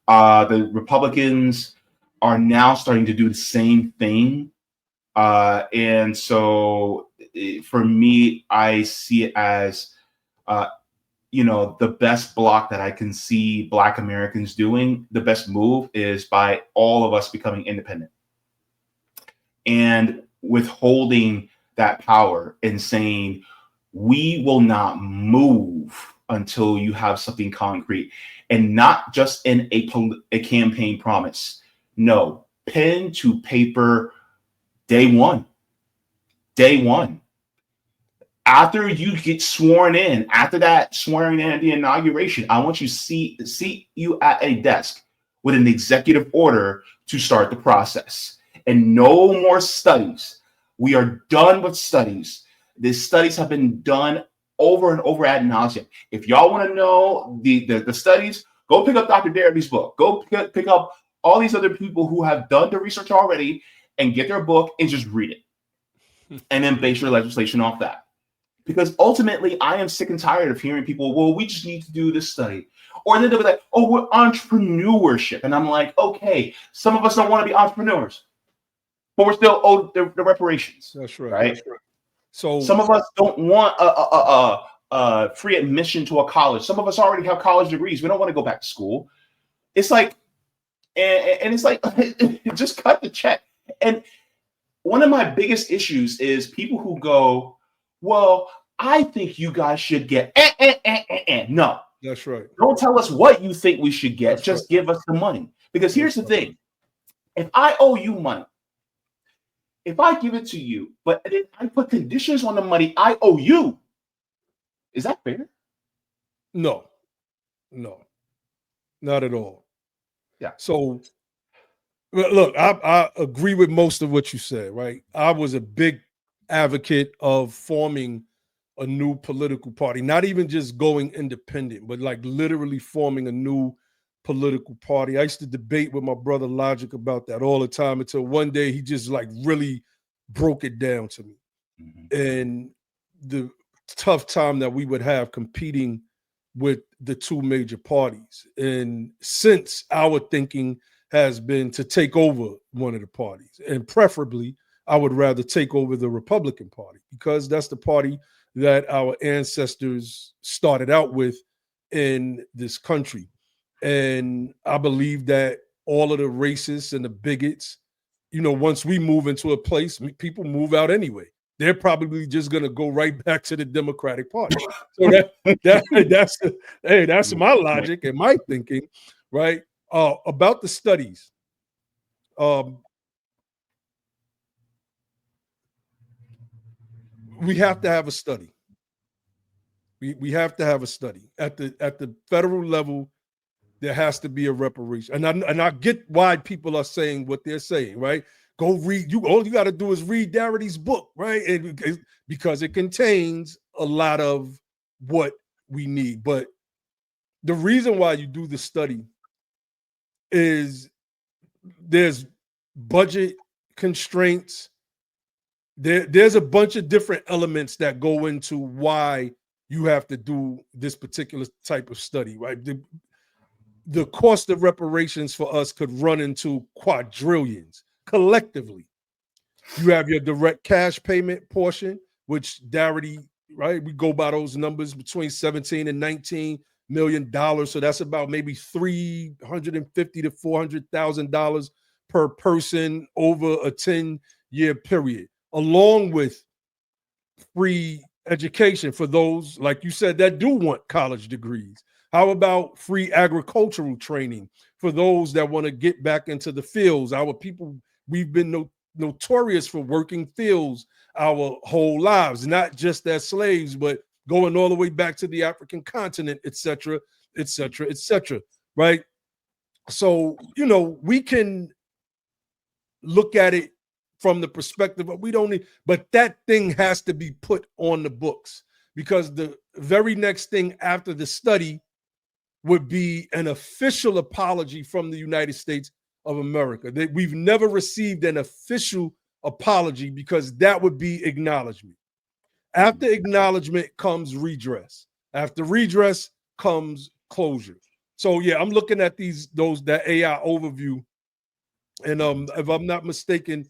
The Republicans are now starting to do the same thing. And so for me, I see it as, the best block that I can see Black Americans doing. The best move is by all of us becoming independent and withholding that power and saying, we will not move until you have something concrete, and not just in a campaign promise. No, pen to paper, day one. After you get sworn in, after that swearing in at the inauguration, I want you to see you at a desk with an executive order to start the process. And no more studies. We are done with studies. The studies have been done over and over ad nauseum. If y'all want to know the studies, go pick up Dr. Daraby's book. Go pick up all these other people who have done the research already and get their book and just read it. And then base your legislation off that. Because ultimately, I am sick and tired of hearing people, well, we just need to do this study. Or then they'll be like, oh, we're entrepreneurship. And I'm like, okay, some of us don't want to be entrepreneurs, but we're still owed the reparations. That's right. Right? That's right. So some of us don't want a free admission to a college. Some of us already have college degrees. We don't want to go back to school. It's like, and it's like, just cut the check. And one of my biggest issues is people who go, well, I think you guys should get No. That's right. Don't tell us what you think we should get. Just give us the money. Because here's the thing. If I owe you money, if I give it to you, but I put conditions on the money I owe you, is that fair? No, not at all. Yeah. So, look, I agree with most of what you said, right? I was a big advocate of forming a new political party, not even just going independent, but like literally forming a new political party. I used to debate with my brother Logic about that all the time until one day he just like really broke it down to me. Mm-hmm. And the tough time that we would have competing with the two major parties. And since our thinking has been to take over one of the parties, and preferably, I would rather take over the Republican Party, because that's the party that our ancestors started out with in this country. And I believe that all of the racists and the bigots, once we move into a place, people move out anyway. They're probably just going to go right back to the Democratic Party. So that's my logic and my thinking, right? About the studies. We have to have a study. We have to have a study at the federal level. There has to be a reparation, and I get why people are saying what they're saying, right? Go read. All you got to do is read Darity's book, right? Because it contains a lot of what we need. But the reason why you do the study is there's budget constraints. There's a bunch of different elements that go into why you have to do this particular type of study, right? The cost of reparations for us could run into quadrillions collectively. You have your direct cash payment portion, which Darity, right? We go by those numbers between 17 and 19 $million. So that's about maybe $350,000 to $400,000 per person over a 10-year period, along with free education for those, like you said, that do want college degrees. How about free agricultural training for those that want to get back into the fields? Our people, we've been notorious for working fields our whole lives, not just as slaves, but going all the way back to the African continent, et cetera, et cetera, et cetera, right? So, we can look at it from the perspective of we don't need, but that thing has to be put on the books, because the very next thing after the study would be an official apology from the United States of America. We've never received an official apology, because that would be acknowledgement. After acknowledgement comes redress. After redress comes closure. So yeah, I'm looking at that AI overview, and if I'm not mistaken,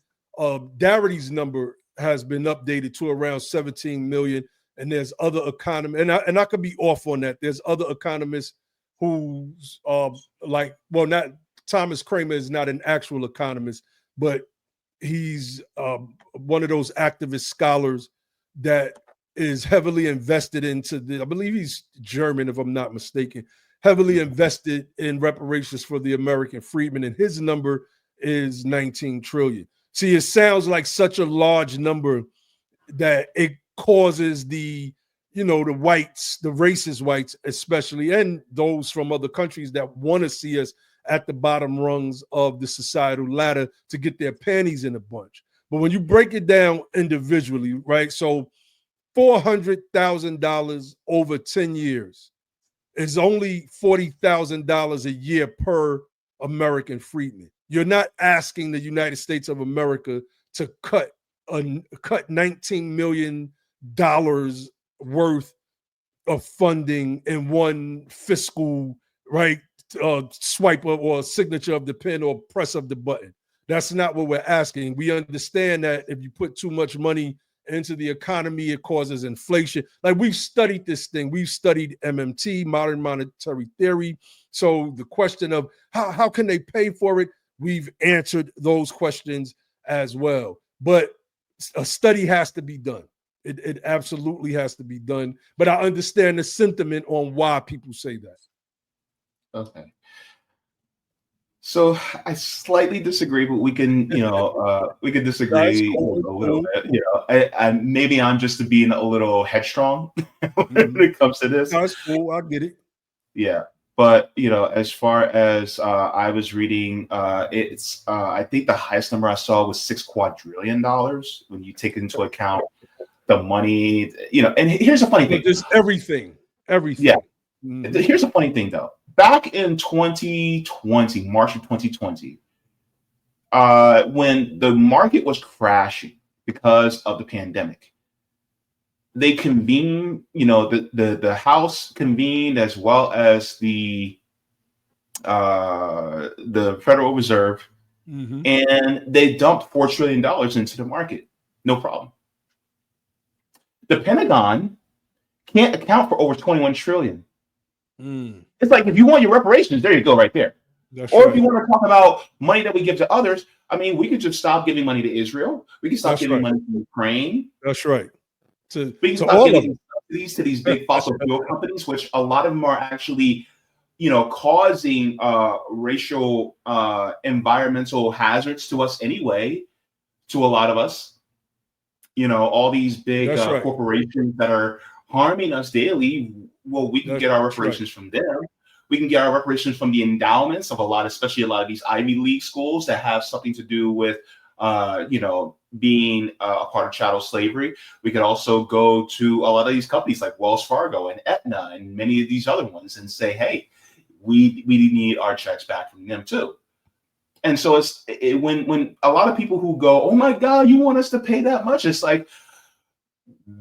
Darity's number has been updated to around 17 million, and there's other economists, and I could be off on that. There's other economists who's not Thomas Kramer is not an actual economist, but he's one of those activist scholars that is heavily invested into I believe he's German, if I'm not mistaken, heavily invested in reparations for the American freedmen, and his number is 19 trillion. See, it sounds like such a large number that it causes the whites, the racist whites especially, and those from other countries that want to see us at the bottom rungs of the societal ladder to get their panties in a bunch. But when you break it down individually, right? So $400,000 over 10 years is only $40,000 a year per American freedman. You're not asking the United States of America to cut $19 million worth of funding in one fiscal, right, swipe or signature of the pen or press of the button. That's not what we're asking. We understand that if you put too much money into the economy, it causes inflation. Like, we've studied this thing. We've studied MMT, modern monetary theory. So the question of how can they pay for it, we've answered those questions as well. But a study has to be done. It absolutely has to be done. But I understand the sentiment on why people say that. Okay. So I slightly disagree, but we can, we can disagree cool, a little bit. I maybe I'm just being a little headstrong when it comes to this. That's cool. I get it. Yeah, but as far as I was reading, it's I think the highest number I saw was $6 quadrillion when you take into account the money. And here's a funny thing. Just everything. Yeah. Here's a funny thing, though. Back in 2020, March of 2020, when the market was crashing because of the pandemic, they convened, the House convened, as well as the Federal Reserve, and they dumped $4 trillion into the market. No problem. The Pentagon can't account for over 21 trillion. It's like, if you want your reparations, there you go, right there. That's or right. If you want to talk about money that we give to others, I mean, we could just stop giving money to Israel. We can stop giving money to Ukraine. That's right. We can stop giving subsidies to these big fossil fuel companies, which a lot of them are actually, causing racial, environmental hazards to us anyway, to a lot of us. All these big corporations that are harming us daily. Well, we can get our reparations from them. We can get our reparations from the endowments of especially a lot of these Ivy League schools that have something to do with, being a part of chattel slavery. We could also go to a lot of these companies like Wells Fargo and Aetna and many of these other ones and say, hey, we need our checks back from them too. And so when a lot of people who go, oh my God, you want us to pay that much? It's like,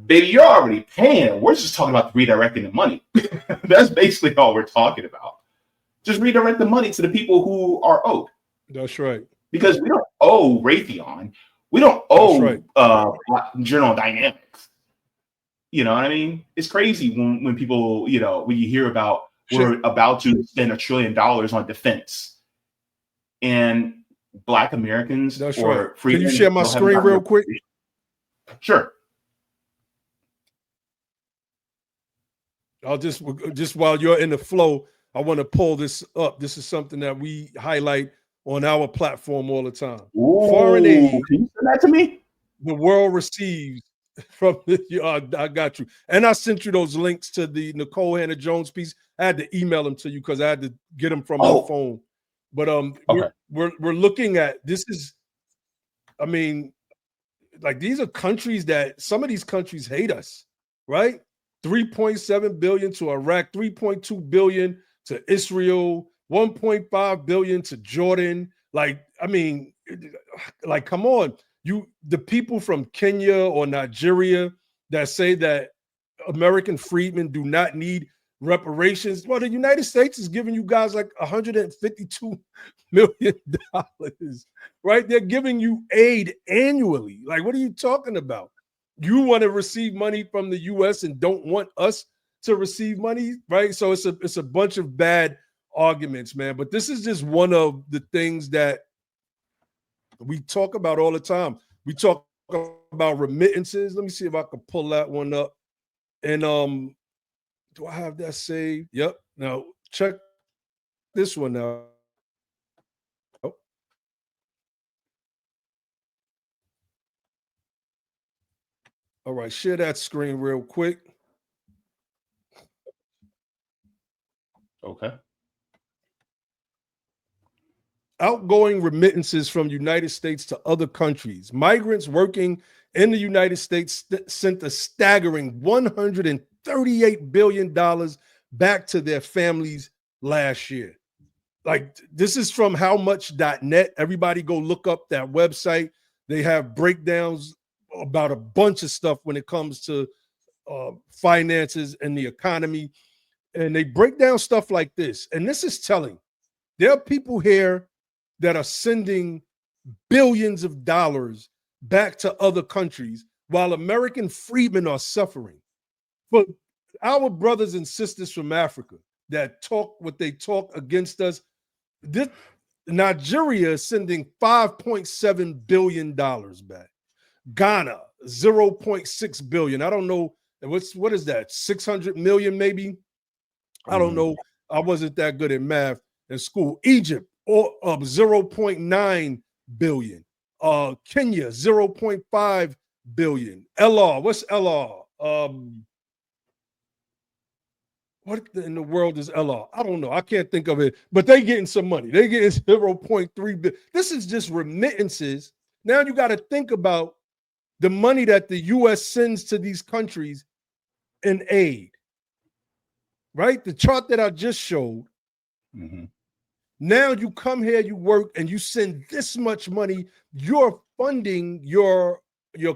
baby, you're already paying. We're just talking about redirecting the money. That's basically all we're talking about. Just redirect the money to the people who are owed. That's right. Because we don't owe Raytheon. We don't owe General Dynamics. You know what I mean? It's crazy when people, when you hear about we're about to spend $1 trillion on defense. And Black Americans or Freedmen. Can you share my screen real quick? Sure. I'll just while you're in the flow, I want to pull this up. This is something that we highlight on our platform all the time. Ooh, foreign aid. Can you send that to me? The world receives from the. I got you, and I sent you those links to the Nicole Hannah Jones piece. I had to email them to you because I had to get them from my phone. But we're looking at this is, I mean, like these are countries that some of these countries hate us, right? 3.7 billion to Iraq, 3.2 billion to Israel, 1.5 billion to Jordan. Like, I mean, like, come on. The people from Kenya or Nigeria that say that American freedmen do not need reparations. Well, the United States is giving you guys like $152 million, right? They're giving you aid annually. Like, what are you talking about? You want to receive money from the U.S. and don't want us to receive money, right? So it's a bunch of bad arguments, man. But this is just one of the things that we talk about all the time. We talk about remittances. Let me see if I can pull that one up. And do I have that saved? Yep. Now check this one out. All right, share that screen real quick. Okay. Outgoing remittances from the United States to other countries. Migrants working in the United States sent a staggering $138 billion back to their families last year. Like, this is from howmuch.net. Everybody go look up that website. They have breakdowns about a bunch of stuff when it comes to finances and the economy. And they break down stuff like this. And this is telling. There are people here that are sending billions of dollars back to other countries while American freedmen are suffering. But our brothers and sisters from Africa that talk what they talk against us, Nigeria is sending $5.7 billion back. Ghana, 0.6 billion. I don't know. What is that? 600 million, maybe? I don't know. I wasn't that good at math in school. Egypt, 0.9 billion. Kenya, 0.5 billion. LR, what's LR? What in the world is LR? I don't know. I can't think of it, but they getting some money. They getting 0.3 billion. This is just remittances. Now you got to think about the money that the U.S. sends to these countries in aid, right? The chart that I just showed. Now you come here, you work, and you send this much money. You're funding your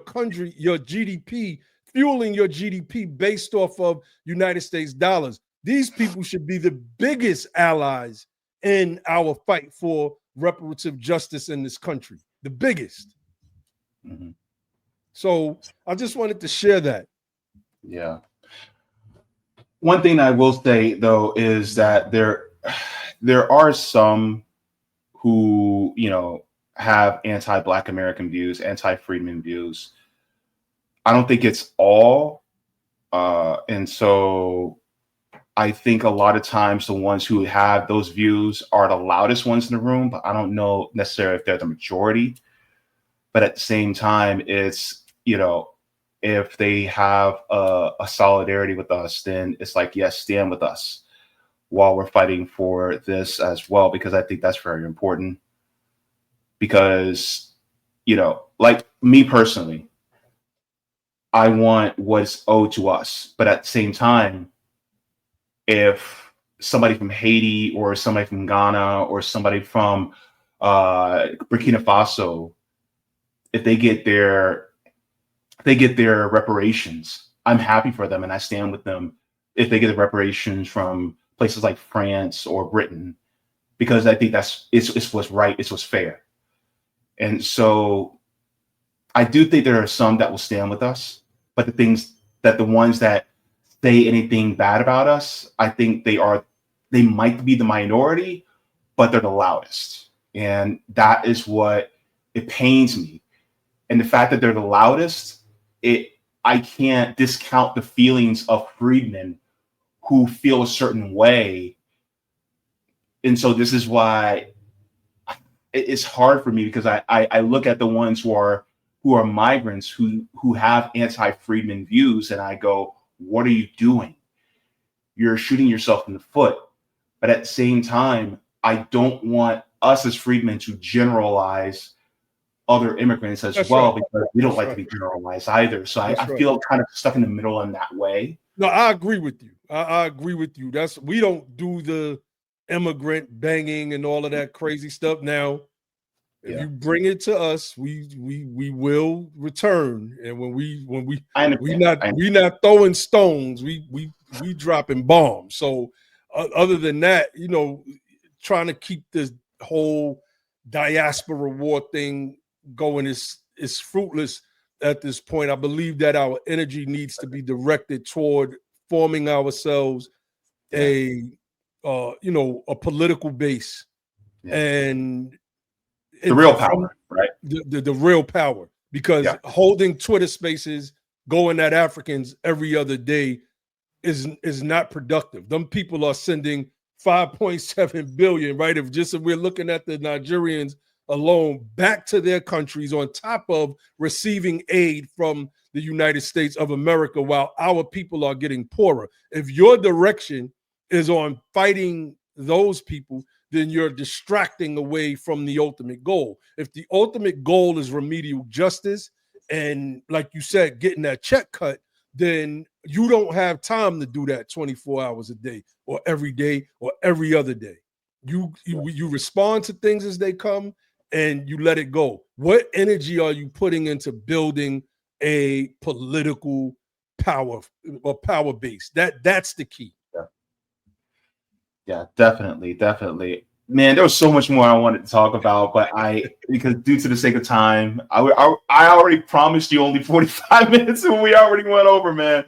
country, your GDP fueling your GDP based off of United States dollars. These people should be the biggest allies in our fight for reparative justice in this country, the biggest. Mhm. So I just wanted to share that. Yeah. One thing I will say though is that there are some who, you know, have anti-Black American views, anti-Freedmen views. I don't think it's all. And so I think a lot of times the ones who have those views are the loudest ones in the room, but I don't know necessarily if they're the majority. But at the same time, it's, you know, if they have a solidarity with us, then it's like, yes, stand with us while we're fighting for this as well, because I think that's very important. Because, you know, like me personally, I want what's owed to us. But at the same time, if somebody from Haiti or somebody from Ghana or somebody from Burkina Faso, if they get their reparations, I'm happy for them and I stand with them if they get the reparations from places like France or Britain, because I think it's what's right, it's what's fair. And so I do think there are some that will stand with us, but the ones that say anything bad about us, I think they might be the minority, but they're the loudest. And that is what it pains me. And the fact that they're the loudest, I can't discount the feelings of freedmen who feel a certain way. And so this is why it's hard for me, because I look at the ones who are migrants who have anti-freedmen views, and I go, what are you doing? You're shooting yourself in the foot. But at the same time, I don't want us as freedmen to generalize other immigrants as well, because we don't like to be generalized either. So I feel kind of stuck in the middle in that way. No, I agree with you. I agree with you. We don't do the immigrant banging and all of that crazy stuff. Now, if you bring it to us, we will return. And when we not throwing stones, we dropping bombs. So other than that, you know, trying to keep this whole diaspora war thing going is fruitless at this point. I believe that our energy needs to be directed toward forming ourselves a political base and the real power, right? The real power, because holding Twitter spaces, going at Africans every other day is not productive. Them people are sending 5.7 billion, right? If we're looking at the Nigerians alone, back to their countries, on top of receiving aid from the United States of America, while our people are getting poorer. If your direction is on fighting those people, then you're distracting away from the ultimate goal. If the ultimate goal is remedial justice and, like you said, getting that check cut, then you don't have time to do that 24 hours a day or every day or every other day. You respond to things as they come and you let it go. What energy are you putting into building a political power base? That's the key. Yeah, definitely. Man, there was so much more I wanted to talk about, but because due to the sake of time, I already promised you only 45 minutes and we already went over, man.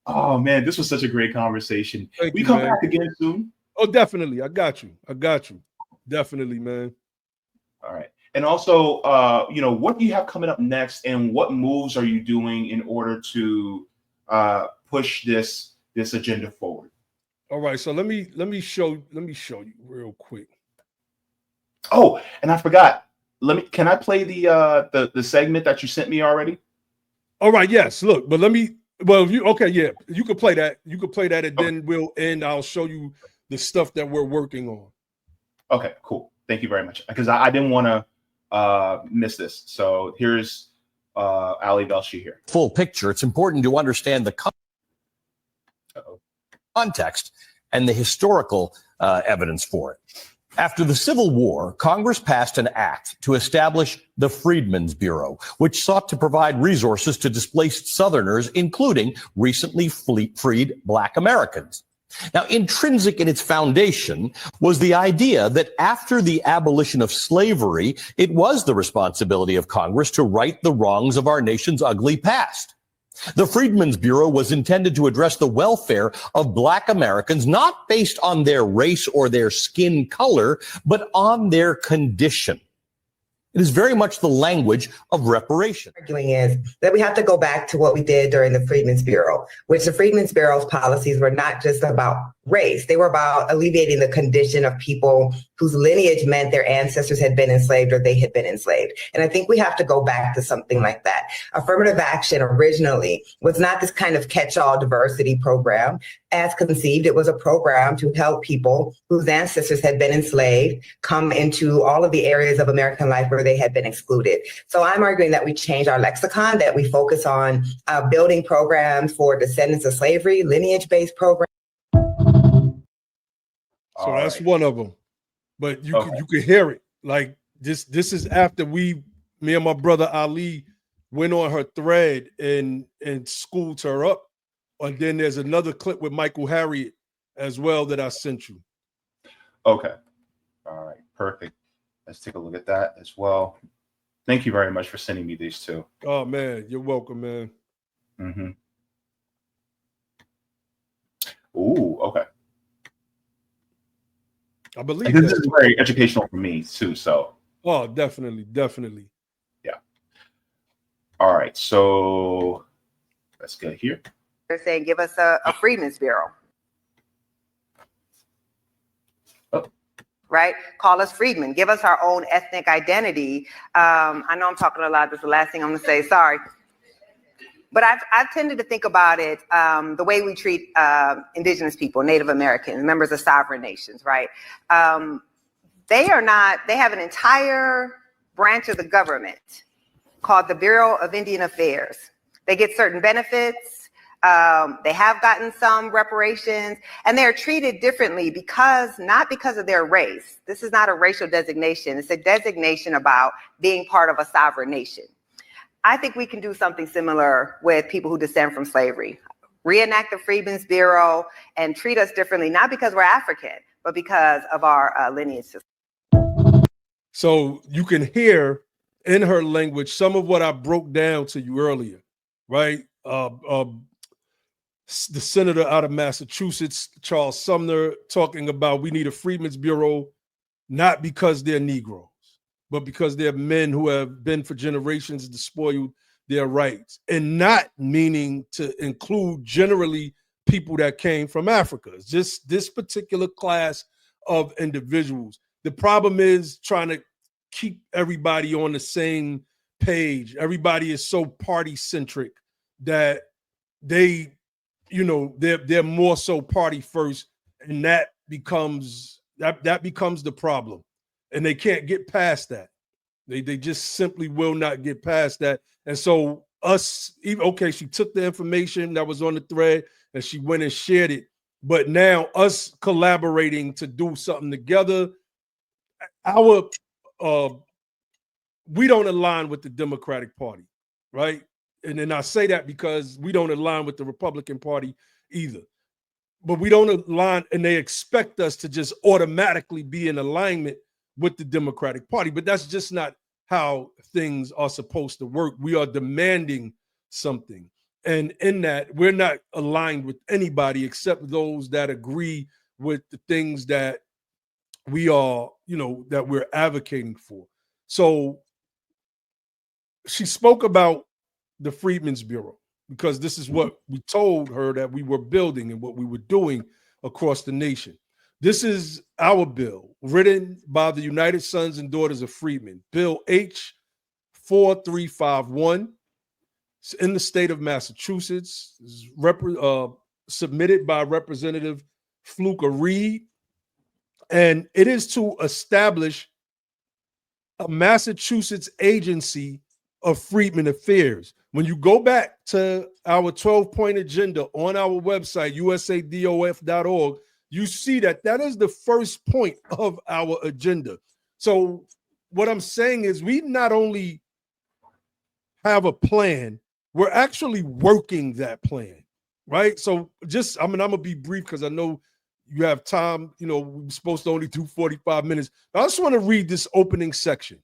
Oh man, this was such a great conversation. We come back again soon. Oh, definitely. I got you. Definitely, man. All right. And also, what do you have coming up next, and what moves are you doing in order to push this agenda forward? All right, so let me show you real quick. Oh, and I forgot. Can I play the segment that you sent me already? All right, yes. Look, but you could play that. You could play that, and then we'll end. I'll show you the stuff that we're working on. Okay, cool. Thank you very much. Because I didn't want to miss this. So here's Ali Velshi here. Full picture. It's important to understand the context and the historical evidence for it. After the Civil War, Congress passed an act to establish the Freedmen's Bureau, which sought to provide resources to displaced Southerners, including recently freed Black Americans. Now, intrinsic in its foundation was the idea that after the abolition of slavery, it was the responsibility of Congress to right the wrongs of our nation's ugly past. The Freedmen's Bureau was intended to address the welfare of Black Americans, not based on their race or their skin color, but on their condition. It is very much the language of reparation. Arguing is that we have to go back to what we did during the Freedmen's Bureau, which the Freedmen's Bureau's policies were not just about race. They were about alleviating the condition of people whose lineage meant their ancestors had been enslaved or they had been enslaved. And I think we have to go back to something like that. Affirmative action originally was not this kind of catch-all diversity program. As conceived, it was a program to help people whose ancestors had been enslaved come into all of the areas of American life where they had been excluded. So I'm arguing that we change our lexicon, that we focus on building programs for descendants of slavery, lineage-based programs. So that's one of them, but you can hear it. Like this is after me and my brother Ali went on her thread and schooled her up. And then there's another clip with Michael Harriet as well that I sent you. Okay. All right. Perfect. Let's take a look at that as well. Thank you very much for sending me these two. Oh man, you're welcome, man. Mm-hmm. Ooh, okay. I believe this is very educational for me too. So. Oh, definitely. Yeah. All right. So let's get here. They're saying, give us a Freedmen's Bureau. Oh. Right? Call us freedmen. Give us our own ethnic identity. I know I'm talking a lot. This is the last thing I'm going to say. Sorry. But I've tended to think about it the way we treat indigenous people, Native Americans, members of sovereign nations, right? They have an entire branch of the government called the Bureau of Indian Affairs. They get certain benefits. They have gotten some reparations, and they're treated differently not because of their race. This is not a racial designation. It's a designation about being part of a sovereign nation. I think we can do something similar with people who descend from slavery. Reenact the Freedmen's Bureau and treat us differently, not because we're African, but because of our lineage system. So you can hear in her language some of what I broke down to you earlier, right? The senator out of Massachusetts, Charles Sumner, talking about we need a Freedmen's Bureau, not because they're Negroes, but because they're men who have been for generations despoiled their rights, and not meaning to include generally people that came from Africa. It's just this particular class of individuals. The problem is trying to keep everybody on the same page. Everybody is so party centric that they're more so party first, and that becomes the problem. And they can't get past that. They just simply will not get past that. And so she took the information that was on the thread and she went and shared it. But now us collaborating to do something together, we don't align with the Democratic Party, right? And then I say that because we don't align with the Republican Party either. But we don't align, and they expect us to just automatically be in alignment with the Democratic Party. But that's just not how things are supposed to work. We are demanding something. And in that, we're not aligned with anybody except those that agree with the things that we are, that we're advocating for. So she spoke about the Freedmen's Bureau, because this is what we told her that we were building and what we were doing across the nation. This is our bill, written by the United Sons and Daughters of Freedmen, Bill H4351. It's in the state of Massachusetts. It's submitted by Representative Fluker Reed. And it is to establish a Massachusetts agency of Freedmen Affairs. When you go back to our 12-point agenda on our website, usadof.org, you see that is the first point of our agenda. So what I'm saying is we not only have a plan, we're actually working that plan, right? So I'm gonna be brief because I know you have time. We're supposed to only do 45 minutes. I just want to read this opening section.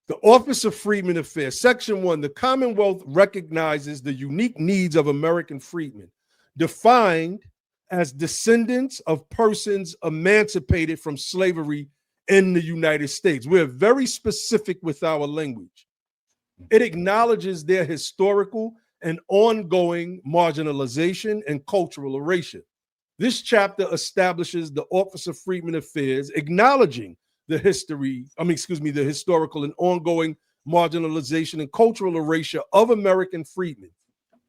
The Office of Freedmen Affairs, Section 1, the Commonwealth recognizes the unique needs of American freedmen, defined as descendants of persons emancipated from slavery in the United States. We're very specific with our language. It acknowledges their historical and ongoing marginalization and cultural erasure. This chapter establishes the Office of Freedmen Affairs, acknowledging the historical and ongoing marginalization and cultural erasure of American freedmen.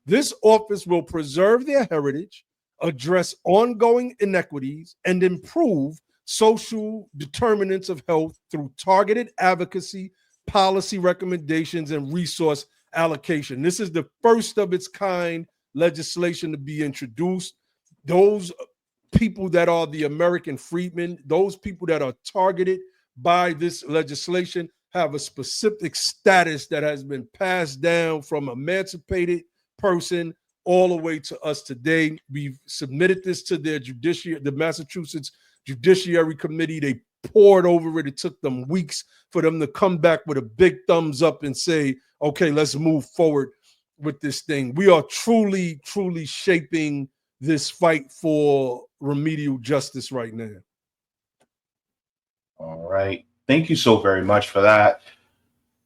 This office will preserve their heritage, address ongoing inequities, and improve social determinants of health through targeted advocacy, policy recommendations, and resource allocation. This is the first of its kind legislation to be introduced. Those people that are the American freedmen, those people that are targeted by this legislation, have a specific status that has been passed down from emancipated person all the way to us today. We've submitted this to their the Massachusetts Judiciary Committee. They poured over it. It took them weeks for them to come back with a big thumbs up and say, okay, let's move forward with this thing. We are truly, truly shaping this fight for remedial justice right now. All right. Thank you so very much for that.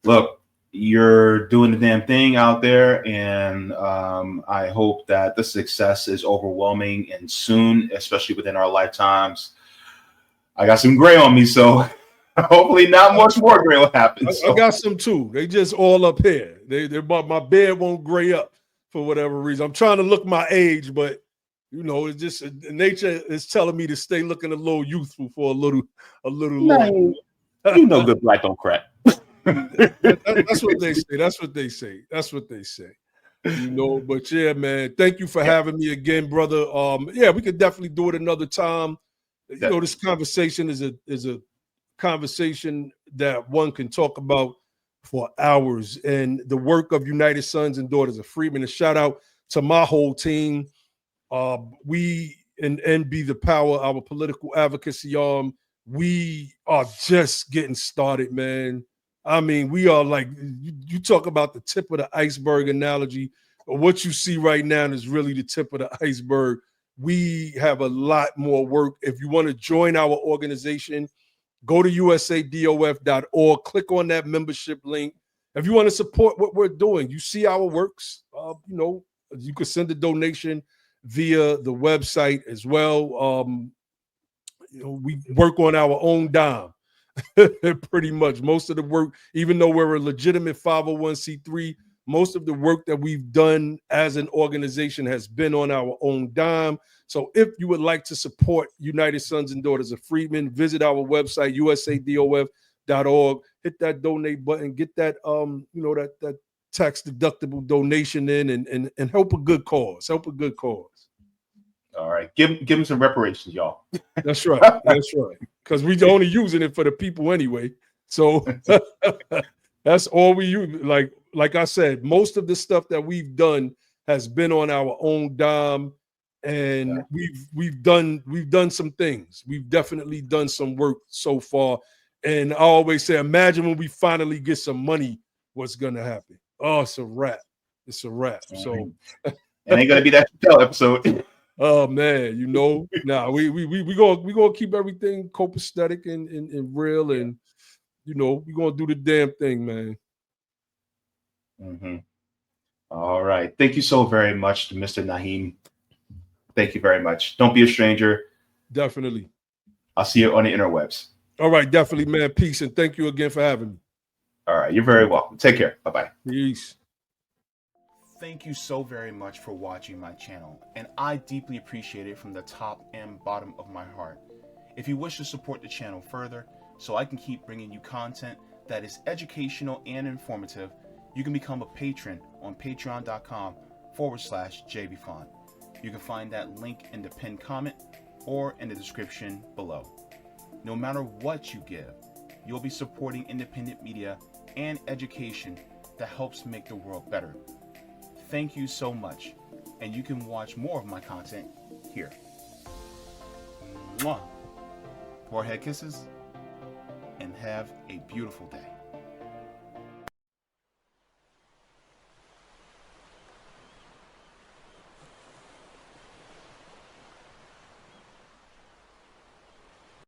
Look, you're doing the damn thing out there, and I hope that the success is overwhelming and soon, especially within our lifetimes. I got some gray on me, so hopefully not much more gray will happen. I got some too. They just all up here. My beard won't gray up for whatever reason. I'm trying to look my age, but it's just nature is telling me to stay looking a little youthful for a little longer. Good black don't crack. That's what they say. That's what they say. But yeah, man, thank you for having me again, brother. We could definitely do it another time. This conversation is a conversation that one can talk about for hours, and the work of United Sons and Daughters of Freedmen. A shout out to my whole team. We in NB the Power, our political advocacy arm, we are just getting started, man. I mean, we are like, you talk about the tip of the iceberg analogy. What you see right now is really the tip of the iceberg. We have a lot more work. If you want to join our organization, go to usadof.org, click on that membership link. If you want to support what we're doing, you see our works, you can send a donation via the website as well. We work on our own dime. Pretty much most of the work, even though we're a legitimate 501c3, most of the work that we've done as an organization has been on our own dime. So if you would like to support United Sons and Daughters of Freedmen, visit our website, usadof.org, hit that donate button, get that that tax deductible donation in and help a good cause. All right. Give them some reparations, y'all. That's right. That's right. Because we're only using it for the people anyway. So that's all we use. Like I said, most of the stuff that we've done has been on our own dime, and we've done some things. We've definitely done some work so far. And I always say, imagine when we finally get some money, what's gonna happen? Oh, it's a wrap. It's a wrap. So it ain't gonna be that episode. Oh man, we gonna keep everything copacetic and real, and we're gonna do the damn thing, man. Mm-hmm. All right. Thank you so very much to Mr. Nyhiem. Thank you very much. Don't be a stranger. Definitely. I'll see you on the interwebs. All right, definitely, man. Peace, and thank you again for having me. All right, you're very welcome. Take care. Bye-bye. Peace. Thank you so very much for watching my channel, and I deeply appreciate it from the top and bottom of my heart. If you wish to support the channel further, so I can keep bringing you content that is educational and informative, you can become a patron on patreon.com/Jaybefaunt. You can find that link in the pinned comment or in the description below. No matter what you give, you'll be supporting independent media and education that helps make the world better. Thank you so much, and you can watch more of my content here. Mwah. Forehead kisses, and have a beautiful day.